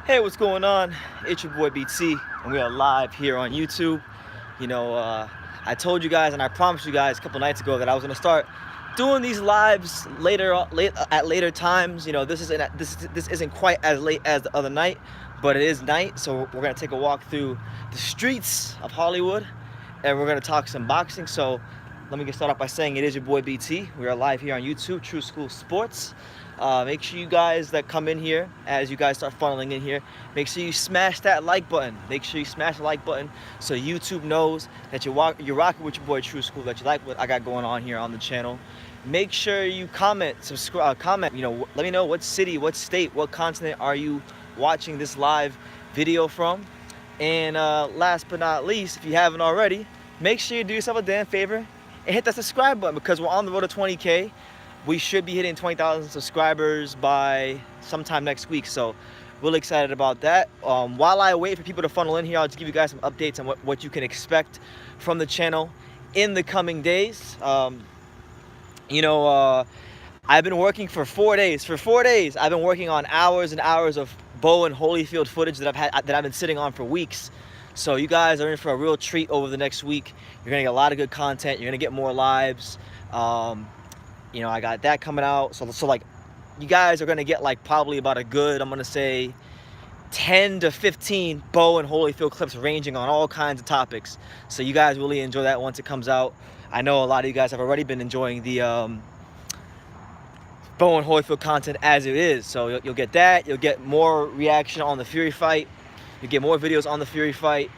Hey, what's going on? It's your boy BT, and we are live here on YouTube. I told you guys, and I promised you guys a couple nights ago that I was gonna start doing these lives at later times. This isn't quite as late as the other night, but it is night, so we're gonna take a walk through the streets of Hollywood, and we're gonna talk some boxing. So let me get started off by saying it is your boy BT. We are live here on YouTube, True School Sports. Make sure you guys that come in here, as you guys start funneling in here, make sure you smash that like button. Make sure you smash the like button so YouTube knows that you're rocking with your boy True School, that you like what I got going on here on the channel. Make sure you comment, subscribe, comment. Let me know what city, what state, what continent are you watching this live video from. And last but not least, if you haven't already, make sure you do yourself a damn favor and hit that subscribe button, because we're on the road to 20K. We should be hitting 20,000 subscribers by sometime next week, so really excited about that. While I wait for people to funnel in here, I'll just give you guys some updates on what you can expect from the channel in the coming days. I've been working for 4 days. For 4 days, I've been working on hours and hours of Bow and Holyfield footage that I've been sitting on for weeks. So you guys are in for a real treat over the next week. You're gonna get a lot of good content. You're gonna get more lives. I got that coming out. So like, you guys are gonna get like probably about a good, I'm gonna say 10 to 15 Bow and Holyfield clips ranging on all kinds of topics. So you guys really enjoy that once it comes out. I know a lot of you guys have already been enjoying the Bow and Holyfield content as it is. So you'll get that. You'll get more reaction on the Fury fight. You'll get more videos on the Fury fight.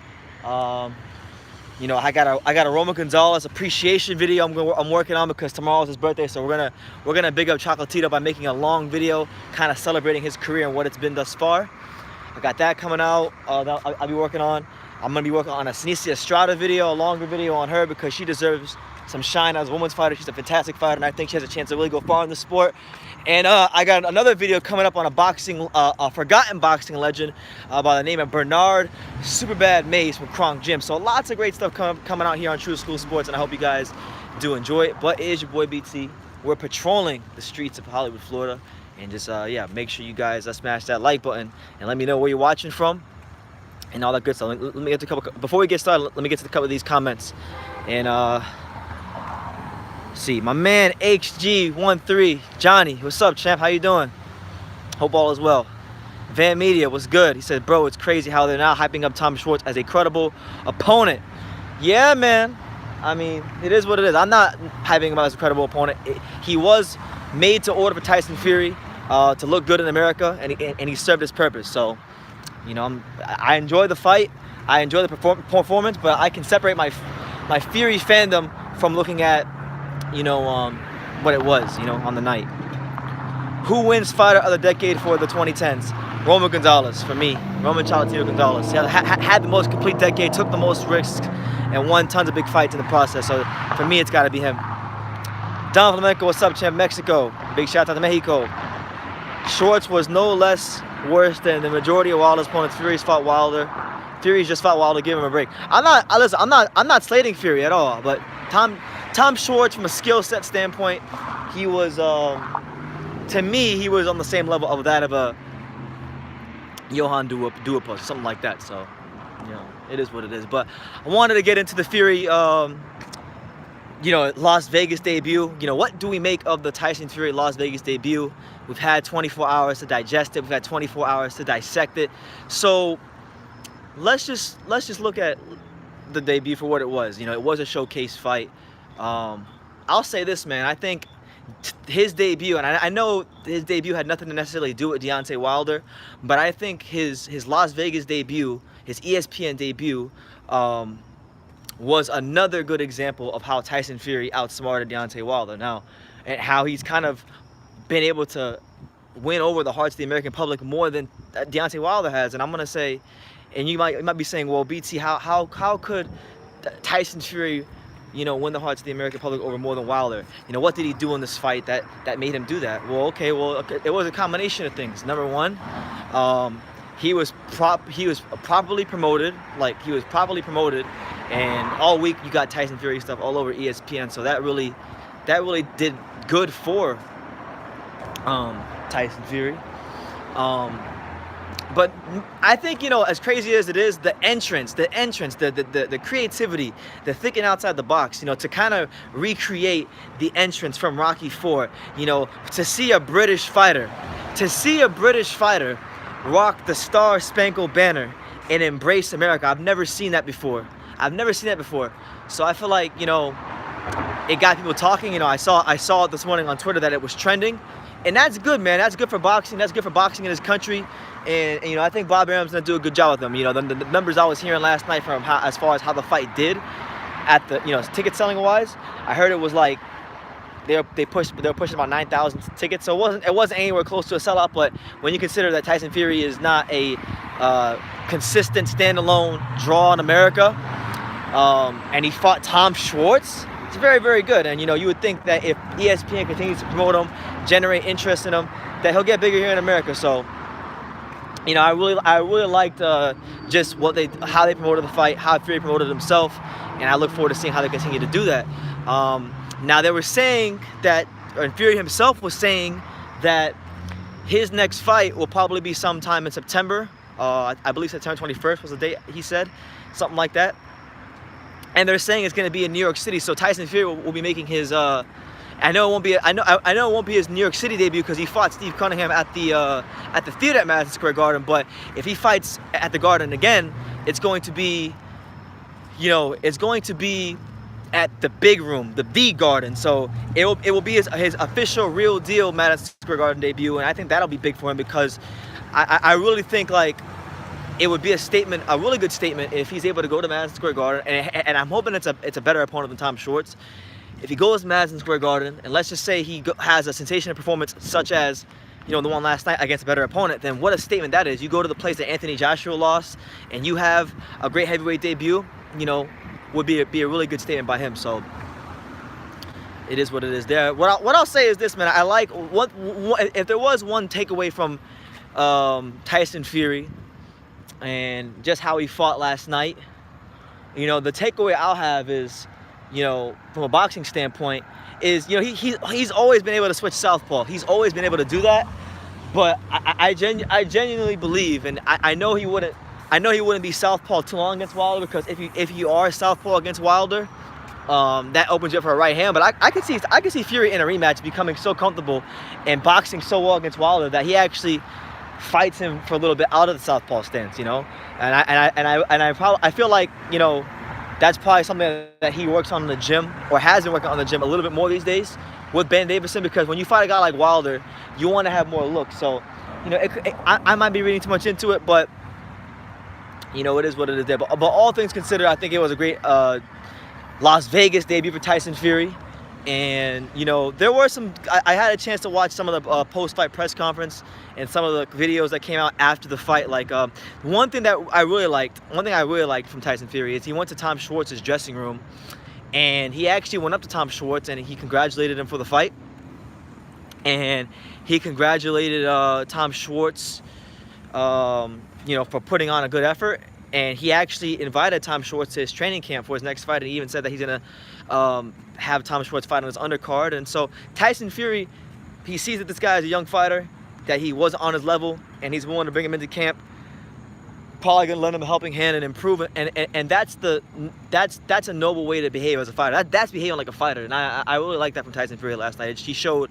I got a Roman Gonzalez appreciation video I'm working on, because tomorrow's his birthday. So we're gonna big up Chocolatito by making a long video, kind of celebrating his career and what it's been thus far. I got that coming out. I'll be working on. I'm gonna be working on a Sinicia Estrada video, a longer video on her, because she deserves some shine as a women's fighter. She's a fantastic fighter, and I think she has a chance to really go far in the sport. And I got another video coming up on a forgotten boxing legend by the name of Bernard Superbad Mays from Kronk Gym. So lots of great stuff coming out here on True School Sports, and I hope you guys do enjoy it. But it is your boy BT. We're patrolling the streets of Hollywood, Florida, and just make sure you guys smash that like button and let me know where you're watching from and all that good stuff. Let me get to a couple. Before we get started, let me get to a couple of these comments. And see, my man HG13 Johnny, what's up, champ? How you doing? Hope all is well. Van Media was good. He said, bro, it's crazy how they're now hyping up Tom Schwartz as a credible opponent. Yeah, man. I mean, it is what it is. I'm not hyping him as a credible opponent. He was made to order for Tyson Fury to look good in America, and he served his purpose. So, I enjoy the fight. I enjoy the performance, but I can separate my Fury fandom from looking at what it was, on the night. Who wins fighter of the decade for the 2010s? Roman Gonzalez, for me. Roman Chocolatito Gonzalez. He had the most complete decade, took the most risks, and won tons of big fights in the process. So for me, it's got to be him. Don Flamenco, what's up, champ? Mexico. Big shout out to Mexico. Schwartz was no less worse than the majority of Wilder's opponents. Fury's fought Wilder. Fury's just fought Wilder. Give him a break. I'm not slating Fury at all, but Tom Schwartz, from a skill set standpoint, he was, to me, he was on the same level of that of a Johan Duhaupas, something like that. So, it is what it is. But I wanted to get into the Fury, Las Vegas debut. What do we make of the Tyson Fury Las Vegas debut? We've had 24 hours to digest it. We've had 24 hours to dissect it. So let's just look at the debut for what it was. It was a showcase fight. I'll say this, man. I think his debut, and I know his debut had nothing to necessarily do with Deontay Wilder, but I think his Las Vegas debut, his ESPN debut, was another good example of how Tyson Fury outsmarted Deontay Wilder now, and how he's kind of been able to win over the hearts of the American public more than Deontay Wilder has. And I'm gonna say, and you might be saying, well, BT, how could Tyson Fury win the hearts of the American public over more than Wilder? What did he do in this fight that made him do that? Well, it was a combination of things. Number one, he was properly promoted. And all week you got Tyson Fury stuff all over ESPN. So that really did good for Tyson Fury. But I think, you know, as crazy as it is, the creativity, the thinking outside the box, you know, to kind of recreate the entrance from Rocky 4, you know, to see a British fighter rock the Star Spangled Banner and embrace America. I've never seen that before. So I feel like, you know, it got people talking. You know, I saw this morning on Twitter that it was trending. And that's good, man. That's good for boxing. That's good for boxing in this country. And you know, I think Bob Arum's gonna do a good job with them. You know, the numbers I was hearing last night from as far as how the fight did at the, you know, ticket selling wise, I heard it was like they were pushing about 9,000 tickets. So it wasn't anywhere close to a sellout. But when you consider that Tyson Fury is not a consistent standalone draw in America, and he fought Tom Schwartz, it's very, very good. And you know, you would think that if ESPN continues to promote him, generate interest in him, that he'll get bigger here in America. So, you know, I really liked just how they promoted the fight, how Fury promoted himself, and I look forward to seeing how they continue to do that. Now they were saying that, and Fury himself was saying that his next fight will probably be sometime in September. I believe September 21st was the date he said, something like that. And they're saying it's going to be in New York City. So Tyson Fury will be making his. I know it won't be his New York City debut because he fought Steve Cunningham at the theater at Madison Square Garden. But if he fights at the Garden again, it's going to be, you know, at the big room, the Garden. So it will be his official real deal Madison Square Garden debut, and I think that'll be big for him because I really think like it would be a statement, a really good statement, if he's able to go to Madison Square Garden, and I'm hoping it's a better opponent than Tom Schwartz. If he goes to Madison Square Garden, and let's just say he has a sensational performance such as, you know, the one last night against a better opponent, then what a statement that is. You go to the place that Anthony Joshua lost, and you have a great heavyweight debut, you know, would be a really good statement by him. So it is what it is there. What I'll say is this, man. I like, if there was one takeaway from Tyson Fury and just how he fought last night, you know, the takeaway I'll have is, you know, from a boxing standpoint, is, you know, he's always been able to switch southpaw. He's always been able to do that. But I genuinely believe, and I know he wouldn't be southpaw too long against Wilder, because if you are southpaw against Wilder, that opens you up for a right hand. But I could see Fury in a rematch becoming so comfortable and boxing so well against Wilder that he actually fights him for a little bit out of the southpaw stance, you know. And I feel like, you know, that's probably something that he works on in the gym, or has been working on in the gym a little bit more these days with Ben Davison, because when you fight a guy like Wilder, you want to have more looks. So, you know, I might be reading too much into it, but, you know, it is what it is there. But all things considered, I think it was a great Las Vegas debut for Tyson Fury. And, you know, there were some, I had a chance to watch some of the post-fight press conference and some of the videos that came out after the fight. Like, one thing I really liked from Tyson Fury is he went to Tom Schwartz's dressing room, and he actually went up to Tom Schwartz and he congratulated him for the fight. And he congratulated Tom Schwartz, you know, for putting on a good effort. And he actually invited Tom Schwartz to his training camp for his next fight, and he even said that he's going to have Tom Schwartz fight on his undercard. And so Tyson Fury, he sees that this guy is a young fighter, that he wasn't on his level, and he's willing to bring him into camp, probably going to lend him a helping hand and improve it. And that's a noble way to behave as a fighter. That's behaving like a fighter. And I really like that from Tyson Fury last night. He showed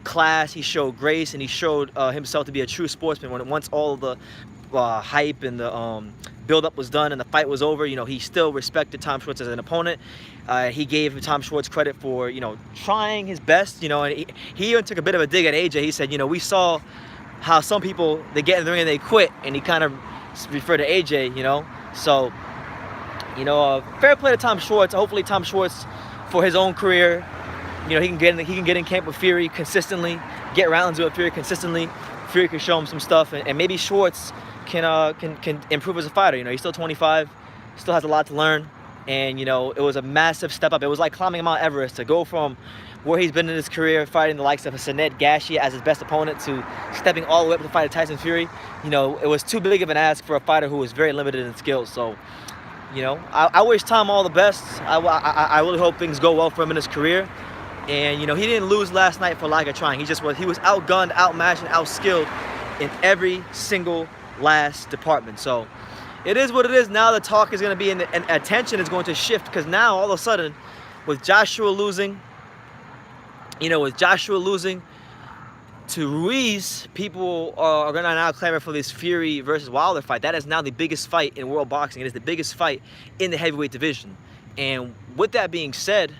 class, he showed grace, and he showed himself to be a true sportsman. Once all the hype and the build-up was done and the fight was over, you know, he still respected Tom Schwartz as an opponent. He gave Tom Schwartz credit for, you know, trying his best, you know, and he even took a bit of a dig at AJ. He said, you know, we saw how some people, they get in the ring and they quit, and he kind of referred to AJ, you know. So, you know, fair play to Tom Schwartz. Hopefully Tom Schwartz, for his own career, you know, he can get in camp with Fury consistently, get rounds with Fury consistently. Fury can show him some stuff, and maybe Schwartz can improve as a fighter. You know, he's still 25, still has a lot to learn, and, you know, it was a massive step up. It was like climbing Mount Everest, to go from where he's been in his career, fighting the likes of Sinead Gashi as his best opponent, to stepping all the way up to fight Tyson Fury. You know, it was too big of an ask for a fighter who was very limited in skills. So, you know, I wish Tom all the best. I really hope things go well for him in his career. And, you know, he didn't lose last night for lack of trying. He was outgunned, outmatched, and outskilled in every single last department. So it is what it is. Now the talk is going to be, and attention is going to shift, because now all of a sudden, with Joshua losing, to Ruiz, people are going to now clamor for this Fury versus Wilder fight. That is now the biggest fight in world boxing. It is the biggest fight in the heavyweight division. And with that being said,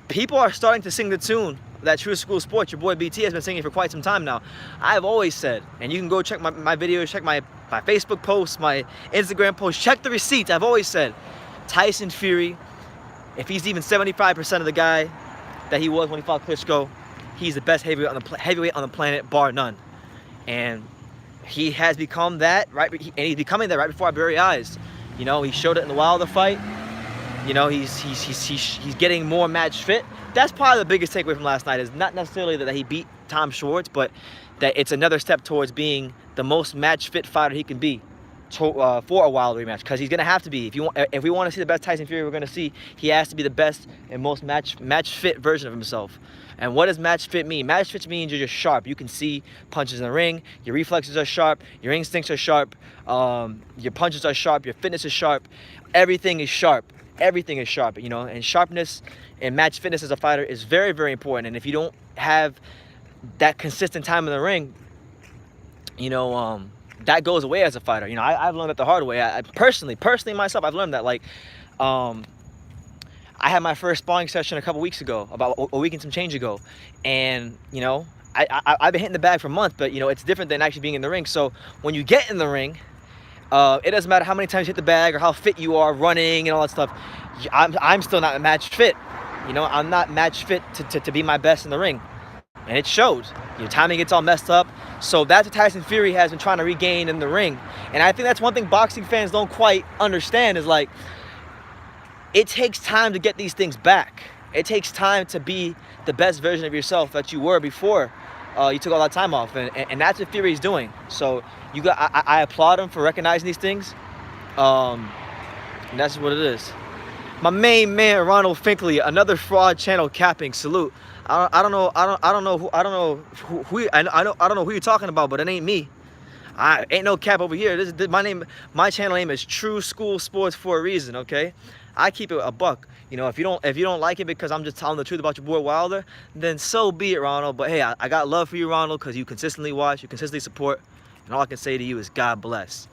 people are starting to sing the tune that True School Sports, your boy BT, has been singing for quite some time now. I've always said, and you can go check my videos, check my Facebook posts, my Instagram posts, check the receipts. I've always said, Tyson Fury, if he's even 75% of the guy that he was when he fought Klitschko, he's the best heavyweight on the planet, bar none. And he has become that, right? And he's becoming that right before our very eyes. He showed it in the Wilder fight. He's getting more match fit. That's probably the biggest takeaway from last night, is not necessarily that he beat Tom Schwartz, but that it's another step towards being the most match fit fighter he can be for a Wilder rematch, because he's going to have to be. If we want to see the best Tyson Fury we're going to see, he has to be the best and most match fit version of himself. And what does match fit mean? Match fit means you're just sharp. You can see punches in the ring. Your reflexes are sharp. Your instincts are sharp. Your punches are sharp. Your fitness is sharp. Everything is sharp. Everything is sharp, and sharpness and match fitness as a fighter is very, very important. And if you don't have that consistent time in the ring, that goes away as a fighter. I've learned that the hard way. I personally myself, I've learned that. I had my first sparring session a couple weeks ago, about a week and some change ago, and I've been hitting the bag for months, but it's different than actually being in the ring. So when you get in the ring, it doesn't matter how many times you hit the bag or how fit you are running and all that stuff. I'm still not match fit. I'm not match fit to be my best in the ring. And it shows. Your timing gets all messed up. So that's what Tyson Fury has been trying to regain in the ring. And I think that's one thing boxing fans don't quite understand, is it takes time to get these things back. It takes time to be the best version of yourself that you were before you took all that time off. And that's what Fury's doing. So I applaud him for recognizing these things. And that's what it is. My main man, Ronald Finkley, another fraud channel capping. Salute. I don't know who you're talking about, but it ain't me. I ain't no cap over here. This my channel name is True School Sports for a reason, okay? I keep it a buck. If you don't like it because I'm just telling the truth about your boy Wilder, then so be it, Ronald. But hey, I got love for you, Ronald, because you consistently watch, you consistently support, and all I can say to you is God bless.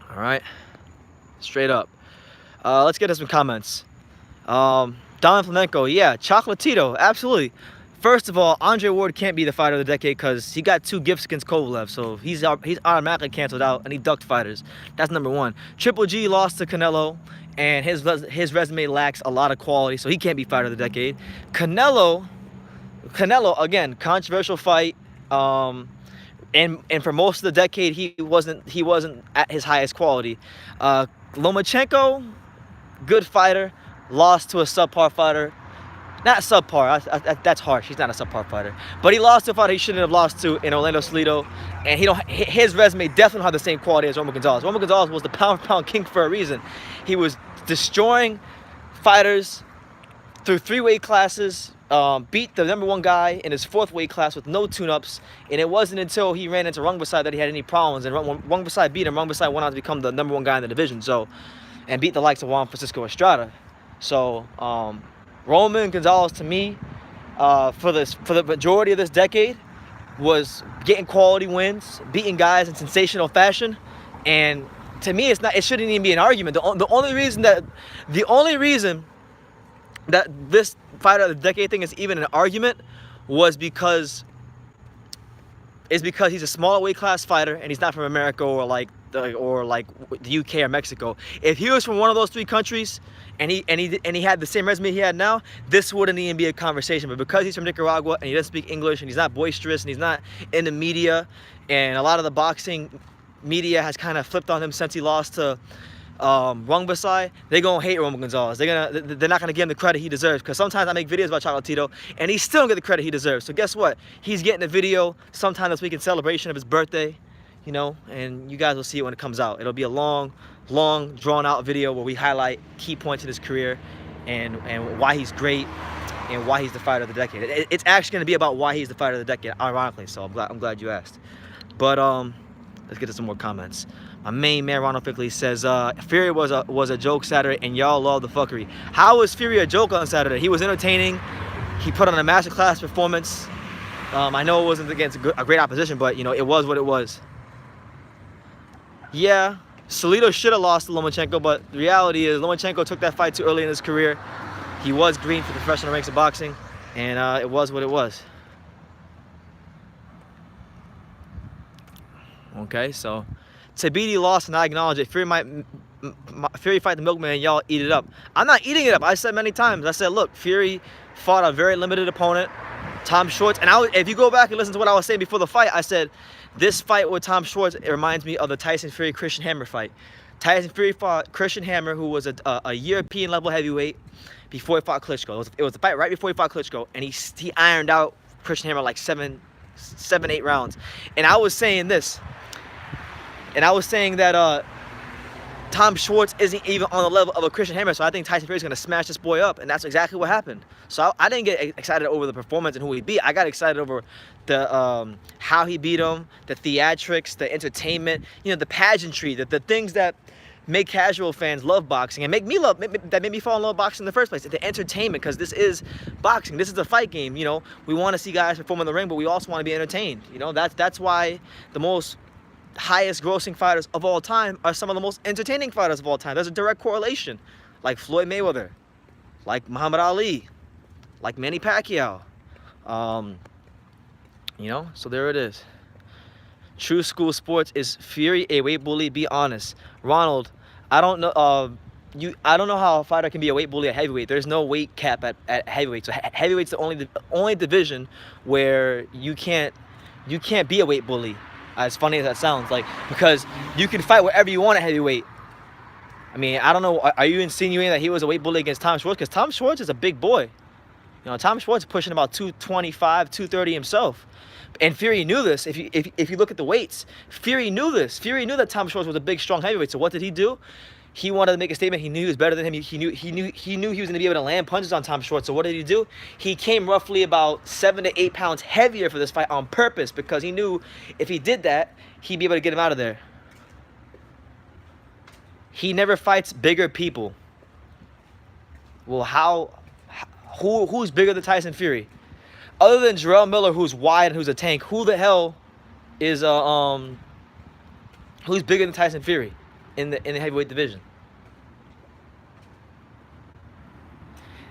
All right, straight up. Let's get to some comments. Don Flamenco, yeah, Chocolatito, absolutely. First of all, Andre Ward can't be the fighter of the decade because he got 2 gifts against Kovalev, so he's automatically canceled out, and he ducked fighters. That's number 1. Triple G lost to Canelo, and his resume lacks a lot of quality, so he can't be fighter of the decade. Canelo, again, controversial fight, and for most of the decade he wasn't at his highest quality. Lomachenko, good fighter, lost to a subpar fighter. Not subpar, that's harsh. He's not a subpar fighter. But he lost to a fighter he shouldn't have lost to in Orlando Salido. And his resume definitely don't have the same quality as Roman Gonzalez. Roman Gonzalez was the pound-for-pound king for a reason. He was destroying fighters through 3 weight classes, beat the number 1 guy in his 4th weight class with no tune-ups. And it wasn't until he ran into Rungvisai that he had any problems. And when Rungvisai beat him, Rungvisai went on to become the number 1 guy in the division. And beat the likes of Juan Francisco Estrada. So, Roman Gonzalez, to me, for the majority of this decade, was getting quality wins, beating guys in sensational fashion, and to me, it shouldn't even be an argument. The only reason that this fighter of the decade thing is even an argument was because he's a smaller weight class fighter and he's not from America or like the UK or Mexico. If he was from one of those 3 countries and he had the same resume he had now, this wouldn't even be a conversation. But because he's from Nicaragua and he doesn't speak English and he's not boisterous and he's not in the media, and a lot of the boxing media has kind of flipped on him since he lost to Rungvisai, they're gonna hate Roman Gonzalez. They're not gonna give him the credit he deserves, because sometimes I make videos about Chocolatito and he still don't get the credit he deserves. So guess what? He's getting a video sometime this week in celebration of his birthday, and you guys will see it when it comes out. It'll be a long drawn out video where we highlight key points in his career and why he's great and why he's the fighter of the decade. It's actually going to be about why he's the fighter of the decade, ironically. So I'm glad you asked. But let's get to some more comments. My main man Ronald Fickley says Fury was a joke Saturday, and y'all love the fuckery. How was Fury a joke on Saturday? He was entertaining. He put on a masterclass performance. I know it wasn't against a great opposition, but you know it was what it was. Yeah, Salido should have lost to Lomachenko, but the reality is Lomachenko took that fight too early in his career. He was green for the professional ranks of boxing, and it was what it was. Okay, so Tabiti lost, and I acknowledge it. Fury fight the milkman, y'all eat it up. I'm not eating it up. I said many times. I said, look, Fury fought a very limited opponent, Tom Schwartz. And if you go back and listen to what I was saying before the fight, I said, this fight with Tom Schwartz, it reminds me of the Tyson Fury Christian Hammer fight. Tyson Fury fought Christian Hammer, who was a European level heavyweight before he fought Klitschko. It was the fight right before he fought Klitschko, and he ironed out Christian Hammer like 7-8 rounds. And I was saying this, and I was saying that Tom Schwartz isn't even on the level of a Christian Hammer, so I think Tyson Fury is going to smash this boy up, and that's exactly what happened. So I didn't get excited over the performance and who he beat. I got excited over the how he beat him, the theatrics, the entertainment, you know, the pageantry, the things that make casual fans love boxing and that made me fall in love with boxing in the first place. The entertainment, because this is boxing. This is a fight game. You know, we want to see guys perform in the ring, but we also want to be entertained. You know, that's why the most highest grossing fighters of all time are some of the most entertaining fighters of all time. There's a direct correlation, like Floyd Mayweather, like Muhammad Ali, like Manny Pacquiao. You know, so there it is. True School Sports, is Fury a weight bully? Be honest. Ronald, I don't know. I don't know how a fighter can be a weight bully at heavyweight. There's no weight cap at heavyweight. So heavyweight's the only division where you can't be a weight bully. As funny as that sounds, like, because you can fight whatever you want at heavyweight. I mean, I don't know. Are you insinuating that he was a weight bully against Tom Schwartz? Because Tom Schwartz is a big boy. You know, Tom Schwartz is pushing about 225, 230 himself. And Fury knew this. If you look at the weights, Fury knew this. Fury knew that Tom Schwartz was a big, strong heavyweight. So what did he do? He wanted to make a statement. He knew he was better than him. He knew he was going to be able to land punches on Tom Schwartz. So what did he do? He came roughly about 7 to 8 pounds heavier for this fight on purpose, because he knew if he did that, he'd be able to get him out of there. He never fights bigger people. Well, who's bigger than Tyson Fury? Other than Jarrell Miller, who's wide and who's a tank, who the hell is who's bigger than Tyson Fury in the heavyweight division?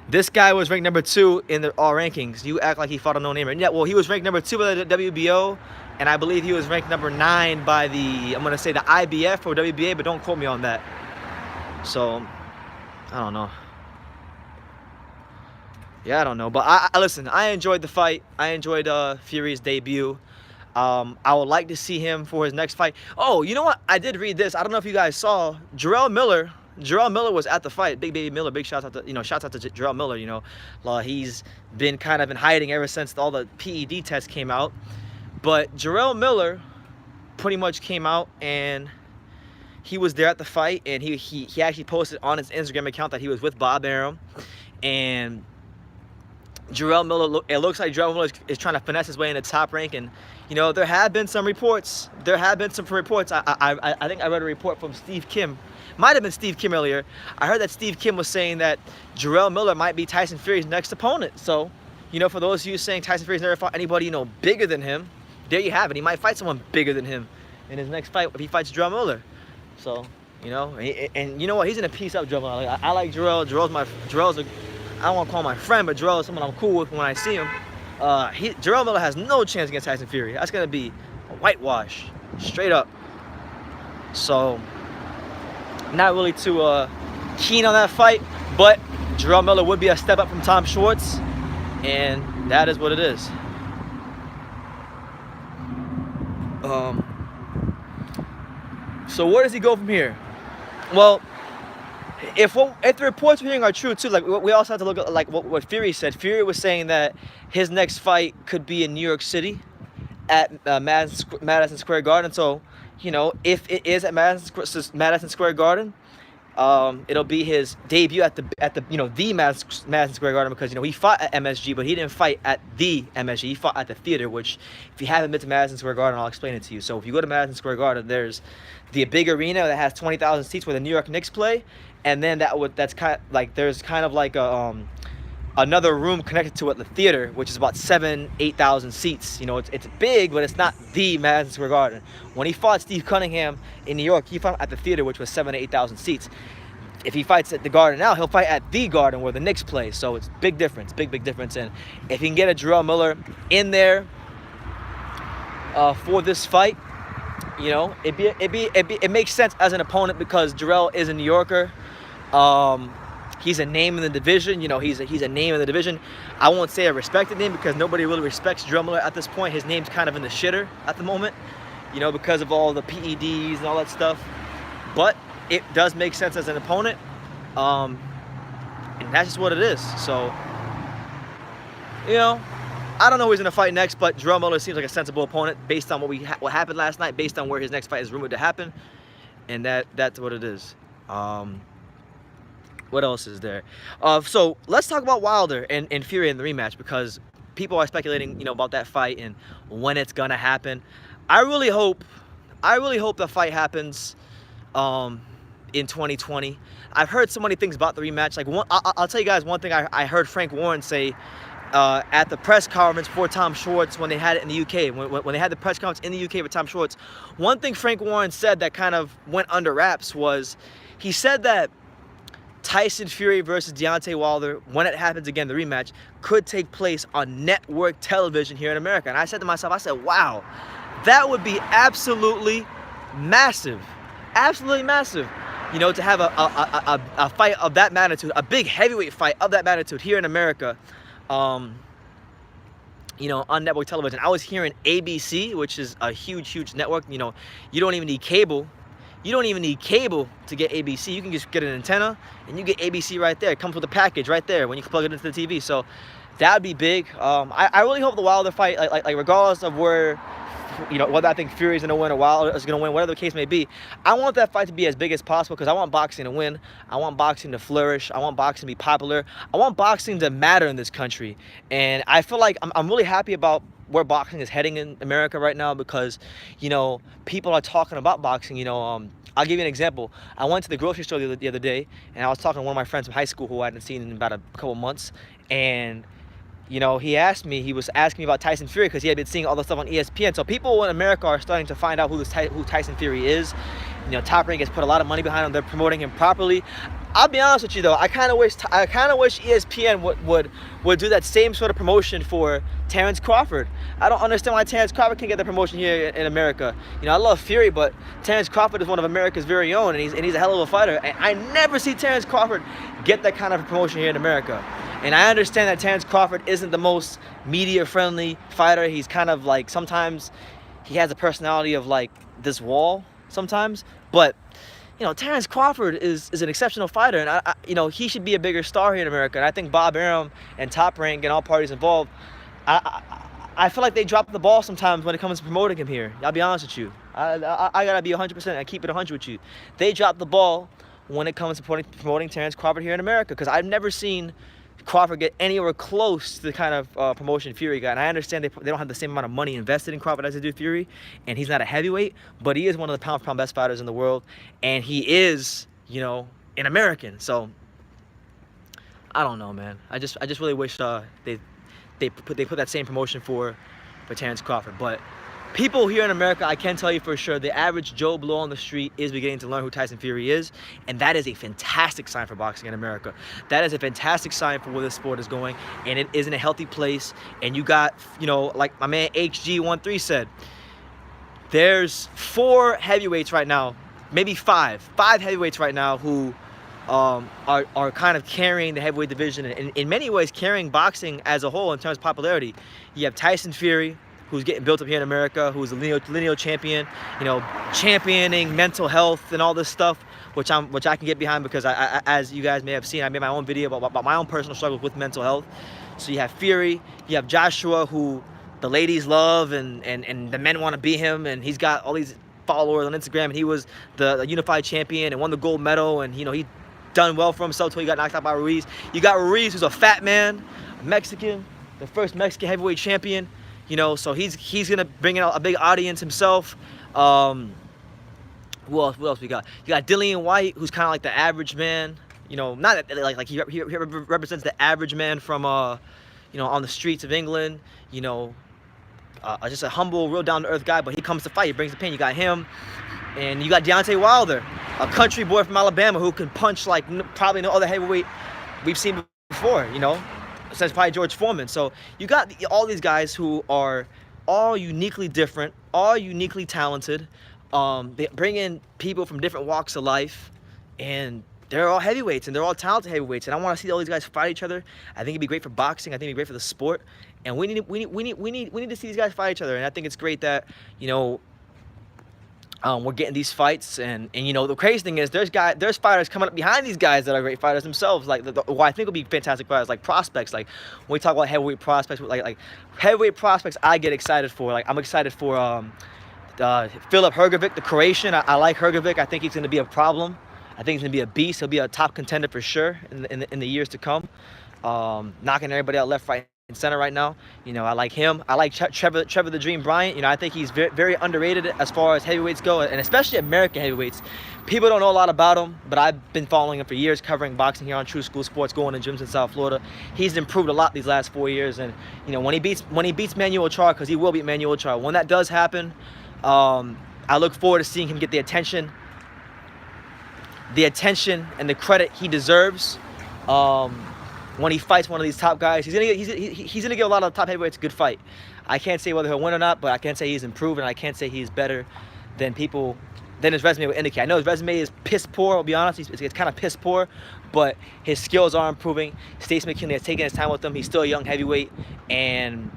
This guy was ranked number 2 in the all rankings. You act like he fought a no-namer. Yeah, well, he was ranked number 2 by the WBO, and I believe he was ranked number 9 by the, I'm gonna say the IBF or WBA, but don't quote me on that. So, I don't know. Yeah, I don't know, but I listen, I enjoyed the fight. I enjoyed Fury's debut. I would like to see him for his next fight. Oh, you know what? I did read this. I don't know if you guys saw. Jarrell Miller was at the fight. Big Baby Miller. Big shouts out to Jarrell Miller. You know, he's been kind of in hiding ever since all the PED tests came out. But Jarrell Miller pretty much came out and he was there at the fight, and he actually posted on his Instagram account that he was with Bob Arum, and Jarrell Miller, it looks like Jarrell Miller is trying to finesse his way in the top rank. And you know, there have been some reports. I think I read a report from Steve Kim. Might have been Steve Kim earlier. I heard that Steve Kim was saying that Jarrell Miller might be Tyson Fury's next opponent. So, you know, for those of you saying Tyson Fury's never fought anybody, you know, bigger than him, there you have it. He might fight someone bigger than him in his next fight if he fights Jarrell Miller. So, you know, and you know what? He's in a piece up Jarrell. Like, I like Jarrell. I don't want to call him my friend, but Jarrell is someone I'm cool with when I see him. Jarrell Miller has no chance against Tyson Fury. That's going to be a whitewash, straight up. So, not really too keen on that fight, but Jarrell Miller would be a step up from Tom Schwartz, and that is what it is. So where does he go from here? Well, if the reports we're hearing are true too, like we also have to look at like what Fury said. Fury was saying that his next fight could be in New York City at Madison Square Garden. So, you know, if it is at Madison Square Garden, It'll be his debut at the you know, the Madison Square Garden, because, you know, he fought at MSG, but he didn't fight at the MSG. He fought at the theater, which, if you haven't been to Madison Square Garden, I'll explain it to you. So if you go to Madison Square Garden, there's the big arena that has 20,000 seats where the New York Knicks play, and then that's kind of like, there's kind of like a another room connected to it, the theater, which is about 7,000-8,000 seats. You know, it's big, but it's not the Madison Square Garden. When he fought Steve Cunningham in New York, he fought at the theater, which was 7,000-8,000 seats. If he fights at the Garden now, he'll fight at the Garden where the Knicks play. So it's big difference, big difference. And if he can get a Jarrell Miller in there for this fight, you know, it makes sense as an opponent, because Jarrell is a New Yorker. He's a name in the division. You know, he's a name in the division. I won't say a respected name, because nobody really respects Jarrell Miller at this point. His name's kind of in the shitter at the moment, you know, because of all the PEDs and all that stuff. But it does make sense as an opponent, and that's just what it is. So, you know, I don't know who he's gonna fight next, but Jarrell Miller seems like a sensible opponent based on what happened last night, based on where his next fight is rumored to happen, and that's what it is. What else is there? So let's talk about Wilder and Fury in the rematch, because people are speculating, you know, about that fight and when it's gonna happen. I really hope the fight happens in 2020. I've heard so many things about the rematch. Like, I'll tell you guys one thing I heard Frank Warren say at the press conference for Tom Schwartz when they had it in the UK. When they had the press conference in the UK with Tom Schwartz, one thing Frank Warren said that kind of went under wraps was, he said that Tyson Fury versus Deontay Wilder, when it happens again, the rematch, could take place on network television here in America. And I said to myself, I said, wow, that would be absolutely massive. Absolutely massive. You know, to have a fight of that magnitude, a big heavyweight fight of that magnitude here in America, you know, on network television. I was hearing ABC, which is a huge network. You know, you don't even need cable. You don't even need cable to get ABC. You can just get an antenna and you get ABC right there. It comes with a package right there when you plug it into the TV. So that would be big. I really hope the Wilder fight, like regardless of where, you know, whether I think Fury's gonna win or Wilder is gonna win, whatever the case may be, I want that fight to be as big as possible, because I want boxing to win. I want boxing to flourish. I want boxing to be popular. I want boxing to matter in this country. And I feel like I'm really happy about where boxing is heading in America right now, because, you know, people are talking about boxing. You know, I'll give you an example. I went to the grocery store the other day, and I was talking to one of my friends from high school who I hadn't seen in about a couple months, and, you know, he was asking me about Tyson Fury, because he had been seeing all the stuff on ESPN. So people in America are starting to find out who Tyson Fury is. You know, Top Rank has put a lot of money behind him. They're promoting him properly. I'll be honest with you though, I kind of wish ESPN would do that same sort of promotion for Terrence Crawford. I don't understand why Terrence Crawford can't get the promotion here in America. You know, I love Fury, but Terrence Crawford is one of America's very own, and he's a hell of a fighter. And I never see Terrence Crawford get that kind of promotion here in America. And I understand that Terrence Crawford isn't the most media-friendly fighter. He's kind of like, sometimes he has a personality of like this wall sometimes, but you know, Terrence Crawford is an exceptional fighter, and I you know, he should be a bigger star here in America. And I think Bob Arum and Top Rank and all parties involved, I feel like they drop the ball sometimes when it comes to promoting him here. I'll be honest with you. I gotta be 100%. I keep it 100 with you. They drop the ball when it comes to promoting Terrence Crawford here in America, because I've never seen Crawford get anywhere close to the kind of promotion Fury got. And I understand they don't have the same amount of money invested in Crawford as they do Fury, and he's not a heavyweight, but he is one of the pound-for-pound best fighters in the world, and he is, you know, an American. So I don't know, man. I just really wish they put that same promotion for Terrence Crawford. But people here in America, I can tell you for sure, the average Joe Blow on the street is beginning to learn who Tyson Fury is, and that is a fantastic sign for boxing in America. That is a fantastic sign for where the sport is going, and it is in a healthy place. And you got, you know, like my man HG13 said, there's 4 heavyweights right now, maybe 5 heavyweights right now who are kind of carrying the heavyweight division, and in many ways carrying boxing as a whole in terms of popularity. You have Tyson Fury, who's getting built up here in America, who's a lineal champion, you know, championing mental health and all this stuff, which I can get behind, because I as you guys may have seen, I made my own video about my own personal struggles with mental health. So you have Fury, you have Joshua, who the ladies love, and the men want to be him, and he's got all these followers on Instagram, and he was the unified champion and won the gold medal, and he done well for himself until he got knocked out by Ruiz. You got Ruiz, who's a fat man, a Mexican, the first Mexican heavyweight champion. So he's gonna bring in a big audience himself. Who else we got? You got Dillian White, who's kind of like the average man. Not like he represents the average man from on the streets of England. Just a humble, real down-to-earth guy, but he comes to fight. He brings the pain. You got him, and you got Deontay Wilder, a country boy from Alabama who can punch like probably no other heavyweight we've seen before. Since probably George Foreman. So you got all these guys who are all uniquely different, all uniquely talented. They bring in people from different walks of life, and they're all heavyweights, and they're all talented heavyweights. And I want to see all these guys fight each other. I think it'd be great for boxing. I think it'd be great for the sport. And we need to see these guys fight each other. And I think it's great that we're getting these fights, and the crazy thing is there's fighters coming up behind these guys that are great fighters themselves, like who I think will be fantastic fighters, like prospects. Like when we talk about heavyweight prospects, like heavyweight prospects, I get excited for. Like I'm excited for Filip Hrgovic, the Croatian. I like Hrgovic. I think he's going to be a problem. I think he's going to be a beast. He'll be a top contender for sure in the years to come. Knocking everybody out left, right, and center right now. I like him. I like Trevor the Dream Bryant. I think he's very, very underrated as far as heavyweights go, and especially American heavyweights. People don't know a lot about him, but I've been following him for years, covering boxing here on True School Sports, going to gyms in South Florida. He's improved a lot these last 4 years, and when he beats Manuel Charr, because he will beat Manuel Charr. When that does happen, I look forward to seeing him get the attention and the credit he deserves. When he fights one of these top guys, he's gonna give a lot of top heavyweights a good fight. I can't say whether he'll win or not, but I can say he's improved, and I can't say he's better than his resume would indicate. I know his resume is piss poor. I'll be honest, it's kind of piss poor, but his skills are improving. Stace McKinley has taken his time with him. He's still a young heavyweight, and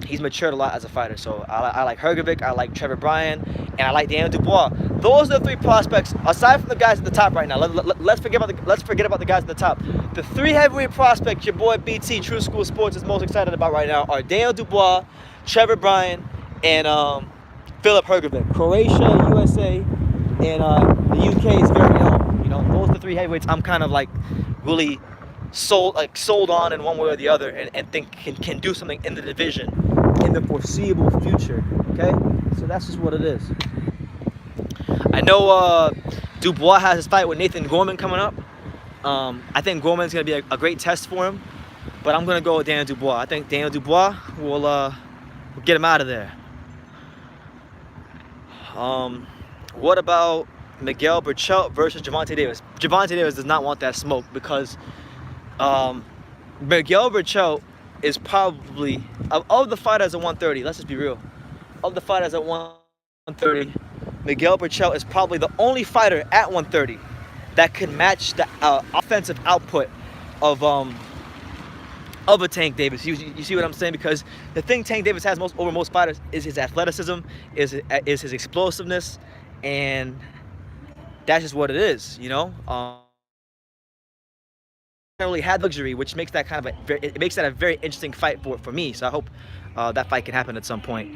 he's matured a lot as a fighter. So I like Hrgovic, I like Trevor Bryan, and I like Daniel Dubois. Those are the three prospects, aside from the guys at the top right now. Let's forget about the guys at the top. The three heavyweight prospects your boy BT, True School Sports, is most excited about right now are Daniel Dubois, Trevor Bryan, and Filip Hrgovic. Croatia, USA, and the UK is very young. Those are the three heavyweights I'm kind of like really sold on in one way or the other, and think can do something in the division in the foreseeable future. Okay, so that's just what it is. I know Dubois has his fight with Nathan Gorman coming up. I think Gorman's gonna be a great test for him, but I'm gonna go with Daniel Dubois. I think Daniel Dubois will get him out of there. What about Miguel Berchelt versus Gervonta Davis? Gervonta Davis does not want that smoke, because Miguel Berchelt is probably, of the fighters at 130, let's just be real, of the fighters at 130, Miguel Berchelt is probably the only fighter at 130 that can match the offensive output of a Tank Davis. You see what I'm saying? Because the thing Tank Davis has over most fighters is his athleticism, is his explosiveness, and that's just what it is, really had luxury, which makes that a very interesting fight for me. So I hope that fight can happen at some point.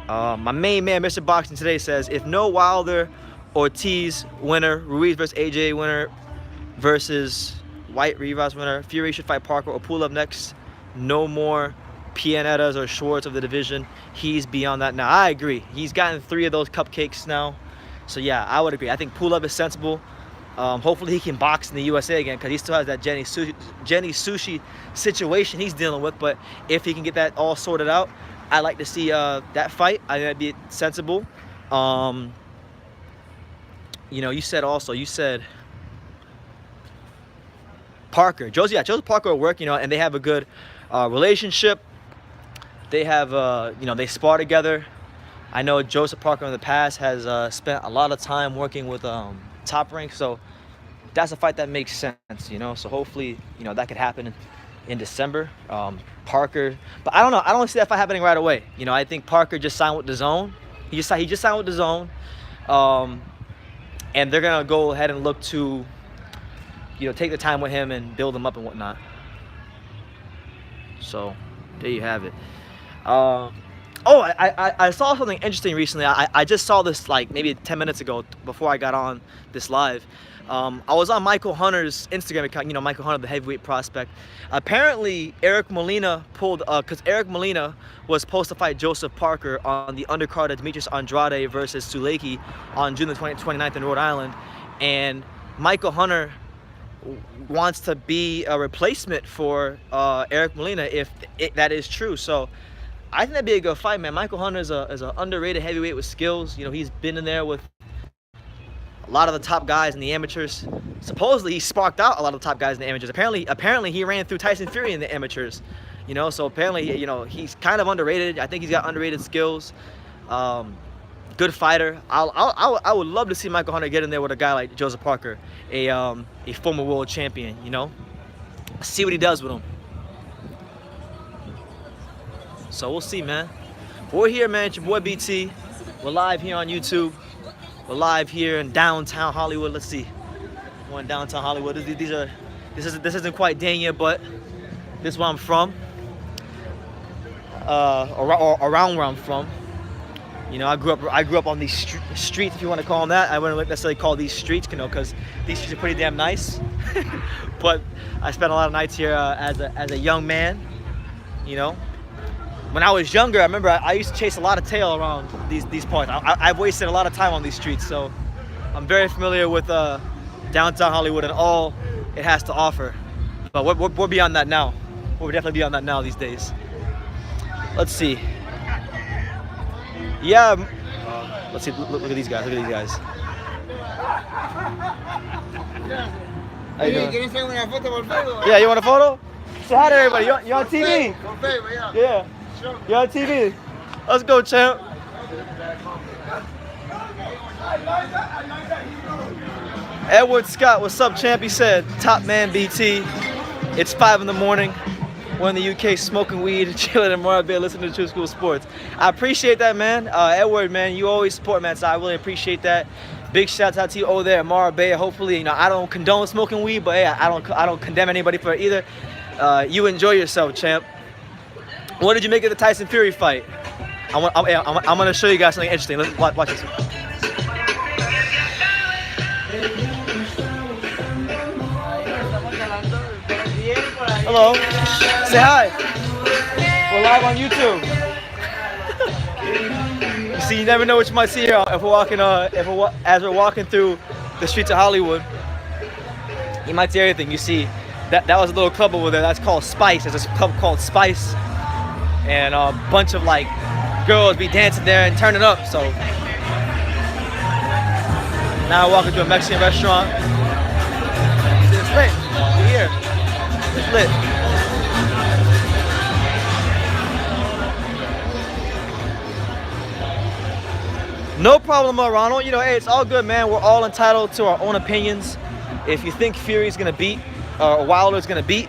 My main man, Mr. Boxing Today, says if no Wilder Ortiz winner, Ruiz versus AJ winner versus White Rivas winner, Fury should fight Parker or pull up next. No more Pianettas or Schwartz of the division. He's beyond that now. I agree. He's gotten 3 of those cupcakes now. So yeah, I would agree. I think pull-up is sensible. Hopefully he can box in the USA again, because he still has that Jenny Sushi situation he's dealing with. But if he can get that all sorted out, I'd like to see that fight. I think that'd be sensible. You said Parker. Joseph Parker will work, and they have a good relationship. They have, they spar together. I know Joseph Parker in the past has spent a lot of time working with Top Rank, so that's a fight that makes sense, So hopefully, that could happen in December. Parker, but I don't know. I don't see that fight happening right away. I think Parker just signed with DAZN. He just signed with DAZN, and they're gonna go ahead and look to, take the time with him and build him up and whatnot. So there you have it. Oh, I saw something interesting recently. I just saw this like maybe 10 minutes ago before I got on this live. I was on Michael Hunter's Instagram account, you know, Michael Hunter, the heavyweight prospect. Apparently, Eric Molina pulled, because Eric Molina was supposed to fight Joseph Parker on the undercard of Demetrius Andrade versus Suleiki on June the 29th in Rhode Island. And Michael Hunter wants to be a replacement for Eric Molina if that is true. So I think that'd be a good fight, man. Michael Hunter is an underrated heavyweight with skills. You know, he's been in there with a lot of the top guys in the amateurs. Supposedly, he sparked out a lot of the top guys in the amateurs. Apparently, he ran through Tyson Fury in the amateurs. You know, so apparently, you know, he's kind of underrated. I think he's got underrated skills. Good fighter. I would love to see Michael Hunter get in there with a guy like Joseph Parker, a former world champion. You know, see what he does with him. So we'll see, man. We're here, man. It's your boy BT. We're live here on YouTube. We're live here in downtown Hollywood. Let's see. We're in downtown Hollywood. This isn't quite Dania, but this is where I'm from. Around where I'm from. You know, I grew up on these streets, if you want to call them that. I wouldn't necessarily call these streets, you know, because these streets are pretty damn nice. But I spent a lot of nights here as a young man. You know. When I was younger, I remember I used to chase a lot of tail around these parts. I've wasted a lot of time on these streets, so I'm very familiar with downtown Hollywood and all it has to offer. But we're beyond that now. We're definitely beyond that now these days. Let's see. Yeah. Let's see. Look at these guys. Look at these guys. How you doing? Yeah, you want a photo? Say hi to everybody. You're on TV. Yeah. You're on TV. Let's go, champ. Edward Scott, what's up, champ? He said, top man BT. It's 5 in the morning. We're in the UK smoking weed, chilling in Mara Bay, listening to True School Sports. I appreciate that, man. Edward, man, you always support, man, so I really appreciate that. Big shout out to you over there at Mara Bay. Hopefully, you know, I don't condone smoking weed, but hey, I don't condemn anybody for it either. You enjoy yourself, champ. What did you make of the Tyson Fury fight? I'm gonna show you guys something interesting. Let's watch this. Hello. Say hi. We're live on YouTube. You see, you never know what you might see here if we're walking. As we're walking through the streets of Hollywood, you might see everything. You see, that was a little club over there. That's called Spice. There's a club called Spice. And a bunch of like girls be dancing there and turning up. So now I walk into a Mexican restaurant. It's lit. We're here. It's lit. No problem, Ronald. You know, hey, it's all good, man. We're all entitled to our own opinions. If you think Fury's gonna beat, or Wilder's gonna beat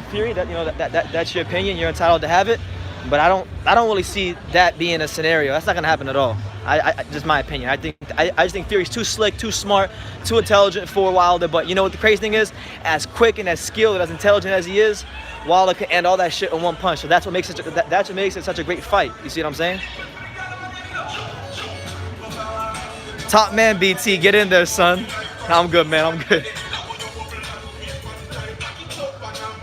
Fury, that's your opinion. You're entitled to have it. But I don't really see that being a scenario. That's not gonna happen at all. Just my opinion. I just think Fury's too slick, too smart, too intelligent for Wilder. But you know what the crazy thing is? As quick and as skilled and as intelligent as he is, Wilder can end all that shit in one punch. So that's what makes it such a great fight. You see what I'm saying? Top man BT, get in there, son. I'm good, man. I'm good.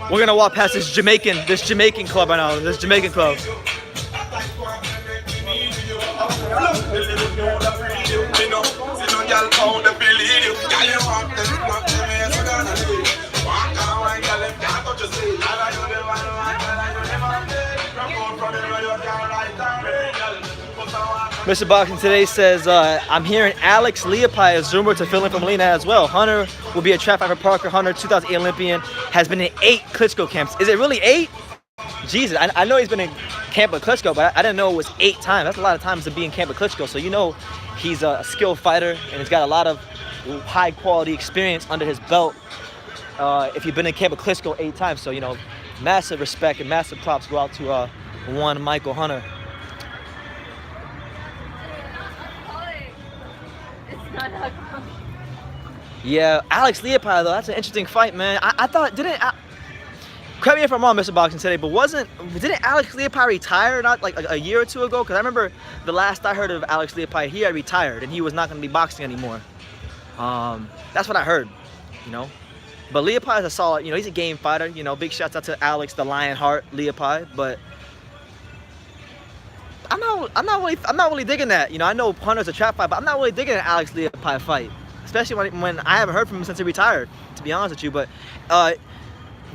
We're gonna walk past this Jamaican club right now. This Jamaican club. Mr. Boxing Today says, I'm hearing Alex Leopai is rumored to fill in for Molina as well. Hunter will be a trap fight for Parker. Hunter, 2008 Olympian, has been in 8 Klitschko camps. Is it really 8? Jesus, I know he's been in camp with Klitschko, but I didn't know it was 8 times. That's a lot of times to be in camp with Klitschko. So you know he's a skilled fighter and he's got a lot of high quality experience under his belt. If you've been in camp with Klitschko 8 times, so you know, massive respect and massive props go out to one Michael Hunter. Yeah, Alex Leopai though, that's an interesting fight, man. I thought, correct me if I'm wrong, Mr. Boxing today, but didn't Alex Leopai retire not like a year or two ago? Because I remember the last I heard of Alex Leopai, he had retired and he was not going to be boxing anymore. That's what I heard, you know. But Leopai is a solid, you know, he's a game fighter. You know, big shouts out to Alex, the Lionheart Leopai. But I'm not really digging that. You know, I know Hunter's a trap fight, but I'm not really digging an Alex Leopai fight, especially when I haven't heard from him since he retired. To be honest with you, but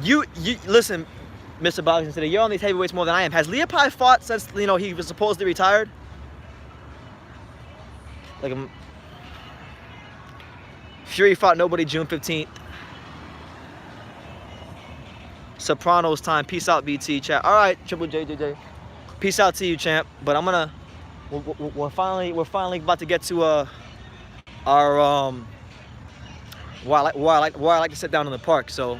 you listen, Mr. Boxing today, you're on these heavyweights more than I am. Has Leopai fought since, you know, he was supposedly retired? Like, Fury fought nobody June 15th. Sopranos time. Peace out, BT chat. All right, Triple JJJ. Peace out to you, champ. But we're finally about to get to our where I like to sit down in the park. So,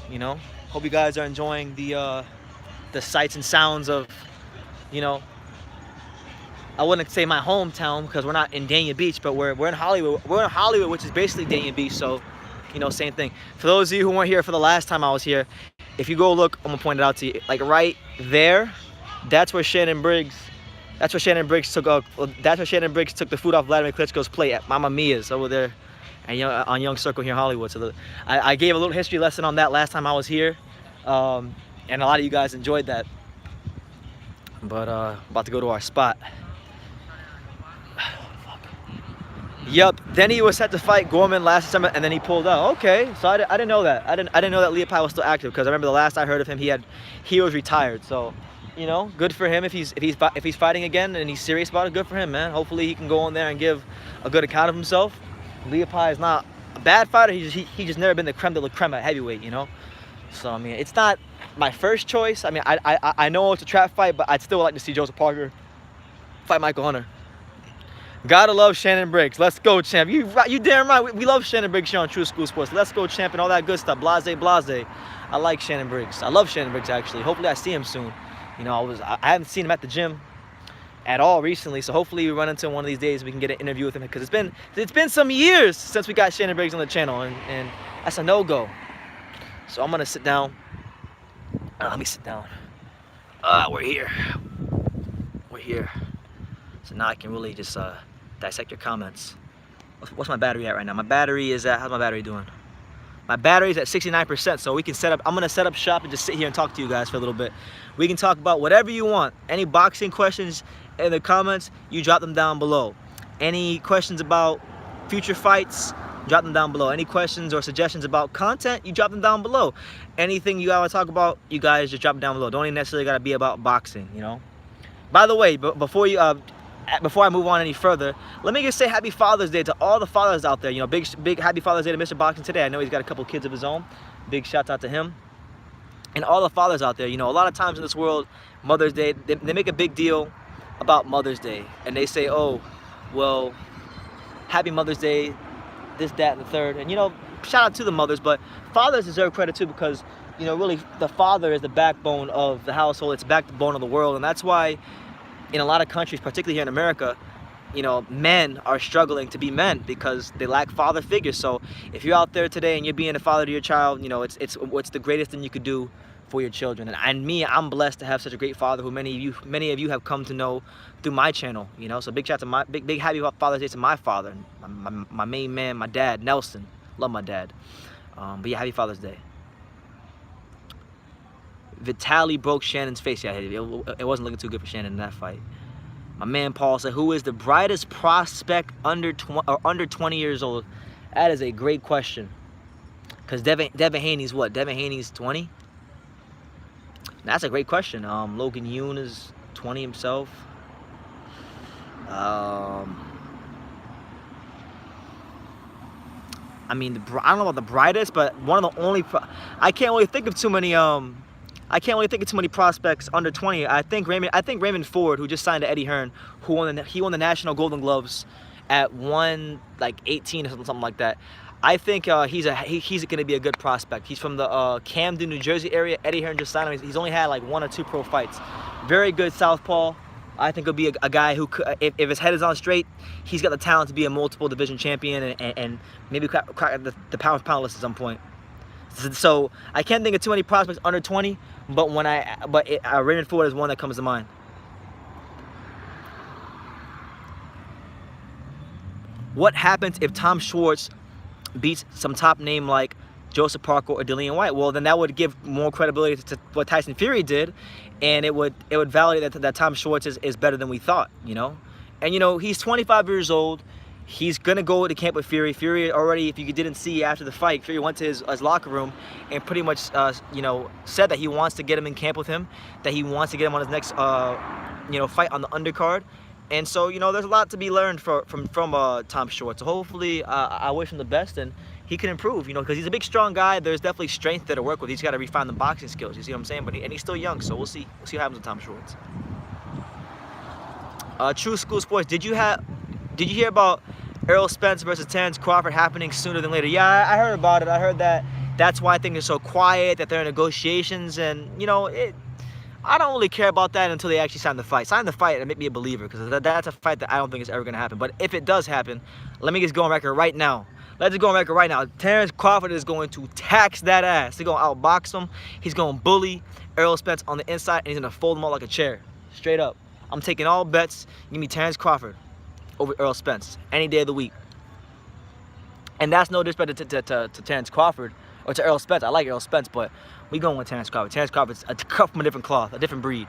you know, hope you guys are enjoying the sights and sounds of, you know, I wouldn't say my hometown because we're not in Dania Beach, but we're in Hollywood. We're in Hollywood, which is basically Dania Beach. So, you know, same thing. For those of you who weren't here for the last time I was here, if you go look, I'm gonna point it out to you. Like right there, that's where Shannon Briggs. That's where Shannon Briggs took. That's where Shannon Briggs took the food off Vladimir Klitschko's plate at Mamma Mia's over there, and on Young Circle here in Hollywood. So I gave a little history lesson on that last time I was here, and a lot of you guys enjoyed that. But about to go to our spot. Yep. Then he was set to fight Gorman last December, and then he pulled out. Okay, so I didn't know that. I didn't know that Leopai was still active, because I remember the last I heard of him, he was retired. So, you know, good for him if he's fighting again and he's serious about it. Good for him, man. Hopefully he can go in there and give a good account of himself. Leopai is not a bad fighter. He just never been the creme de la creme at heavyweight, you know. So I mean, it's not my first choice. I mean, I know it's a trap fight, but I'd still like to see Joseph Parker fight Michael Hunter. Gotta love Shannon Briggs. Let's go, champ. You damn right. We love Shannon Briggs here on True School Sports. Let's go, champ, and all that good stuff. Blase, blase. I like Shannon Briggs. I love Shannon Briggs, actually. Hopefully I see him soon. You know, I haven't seen him at the gym at all recently, so hopefully we run into him one of these days. We can get an interview with him, because it's been some years since we got Shannon Briggs on the channel, and that's a no-go. So I'm gonna sit down. Let me sit down. We're here. We're here. So now I can really just dissect your comments. What's my battery at right now? My battery is at, how's my battery doing? My battery is at 69%, so we can set up, I'm gonna set up shop and just sit here and talk to you guys for a little bit. We can talk about whatever you want. Any boxing questions in the comments, you drop them down below. Any questions about future fights, drop them down below. Any questions or suggestions about content, you drop them down below. Anything you gotta talk about, you guys just drop it down below. Don't even necessarily gotta be about boxing, you know? By the way, before I move on any further, let me just say Happy Father's Day to all the fathers out there. You know, big Happy Father's Day to Mr. Boxing today. I know he's got a couple kids of his own. Big shout out to him. And all the fathers out there. You know, a lot of times in this world, Mother's Day, they make a big deal about Mother's Day. And they say, oh, well, Happy Mother's Day, this, that, and the third. And, you know, shout out to the mothers, but fathers deserve credit too, because, you know, really, the father is the backbone of the household. It's the backbone of the world. And that's why in a lot of countries, particularly here in America, you know, men are struggling to be men because they lack father figures. So if you're out there today and you're being a father to your child, you know, it's the greatest thing you could do for your children. And me, I'm blessed to have such a great father who many of you have come to know through my channel, you know. So big shout out to my big Happy Father's Day to my father, my main man, my dad, Nelson. Love my dad. But yeah, Happy Father's Day. Vitaly broke Shannon's face. Yeah, it wasn't looking too good for Shannon in that fight. My man Paul said, who is the brightest prospect under 20 years old? That is a great question. Because Devin Haney's what? Devin Haney's 20? That's a great question. Logan Yoon is 20 himself. I mean, I don't know about the brightest, but one of the only... I can't really think of too many... I can't really think of too many prospects under 20. I think Raymond Ford, who just signed to Eddie Hearn, who won the National Golden Gloves at 18 or something like that. I think he's going to be a good prospect. He's from the Camden, New Jersey area. Eddie Hearn just signed him. He's only had like 1 or 2 pro fights. Very good southpaw. I think he'll be a guy who, if his head is on straight, he's got the talent to be a multiple division champion and maybe crack the pound for pound list at some point. So I can't think of too many prospects under 20, but Raymond Ford is one that comes to mind. What happens if Tom Schwartz beats some top name like Joseph Parker or Dillian White? Well, then that would give more credibility to what Tyson Fury did, and it would validate that Tom Schwartz is better than we thought, you know? And, you know, he's 25 years old. He's going to go to camp with Fury. Fury already, if you didn't see after the fight, Fury went to his locker room and pretty much, you know, said that he wants to get him in camp with him, that he wants to get him on his next, you know, fight on the undercard. And so, you know, there's a lot to be learned from Tom Schwartz. So hopefully, I wish him the best, and he can improve, you know, because he's a big, strong guy. There's definitely strength there to work with. He's got to refine the boxing skills, you see what I'm saying? And he's still young, so we'll see. We'll see what happens with Tom Schwartz. True School Sports, did you hear about Errol Spence versus Terence Crawford happening sooner than later? Yeah, I heard about it. I heard that's why I think they're so quiet, that they're in negotiations, and, you know, I don't really care about that until they actually sign the fight. Sign the fight and make me a believer, because that's a fight that I don't think is ever going to happen. But if it does happen, let me just go on record right now. Let's just go on record right now. Terence Crawford is going to tax that ass. He's going to outbox him. He's going to bully Errol Spence on the inside, and he's going to fold him out like a chair. Straight up. I'm taking all bets. Give me Terence Crawford over Errol Spence any day of the week. And that's no disrespect to Terence Crawford or to Errol Spence. I like Errol Spence, but we going with Terence Crawford. Terence Crawford's a cut from a different cloth, a different breed.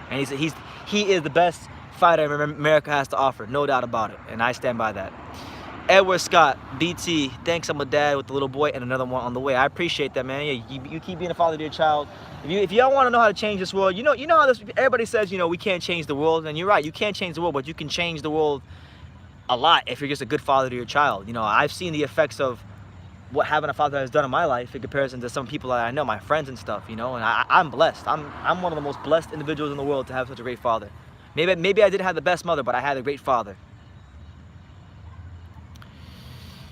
And he is the best fighter America has to offer, no doubt about it. And I stand by that. Edward Scott, BT, thanks, I'm a dad with the little boy and another one on the way. I appreciate that, man. Yeah, you keep being a father to your child. If y'all want to know how to change this world, you know how this, everybody says, you know, we can't change the world. And you're right, you can't change the world, but you can change the world a lot if you're just a good father to your child. You know, I've seen the effects of what having a father has done in my life in comparison to some people that I know, my friends and stuff, you know, and I'm blessed. I'm one of the most blessed individuals in the world to have such a great father. Maybe I didn't have the best mother, but I had a great father.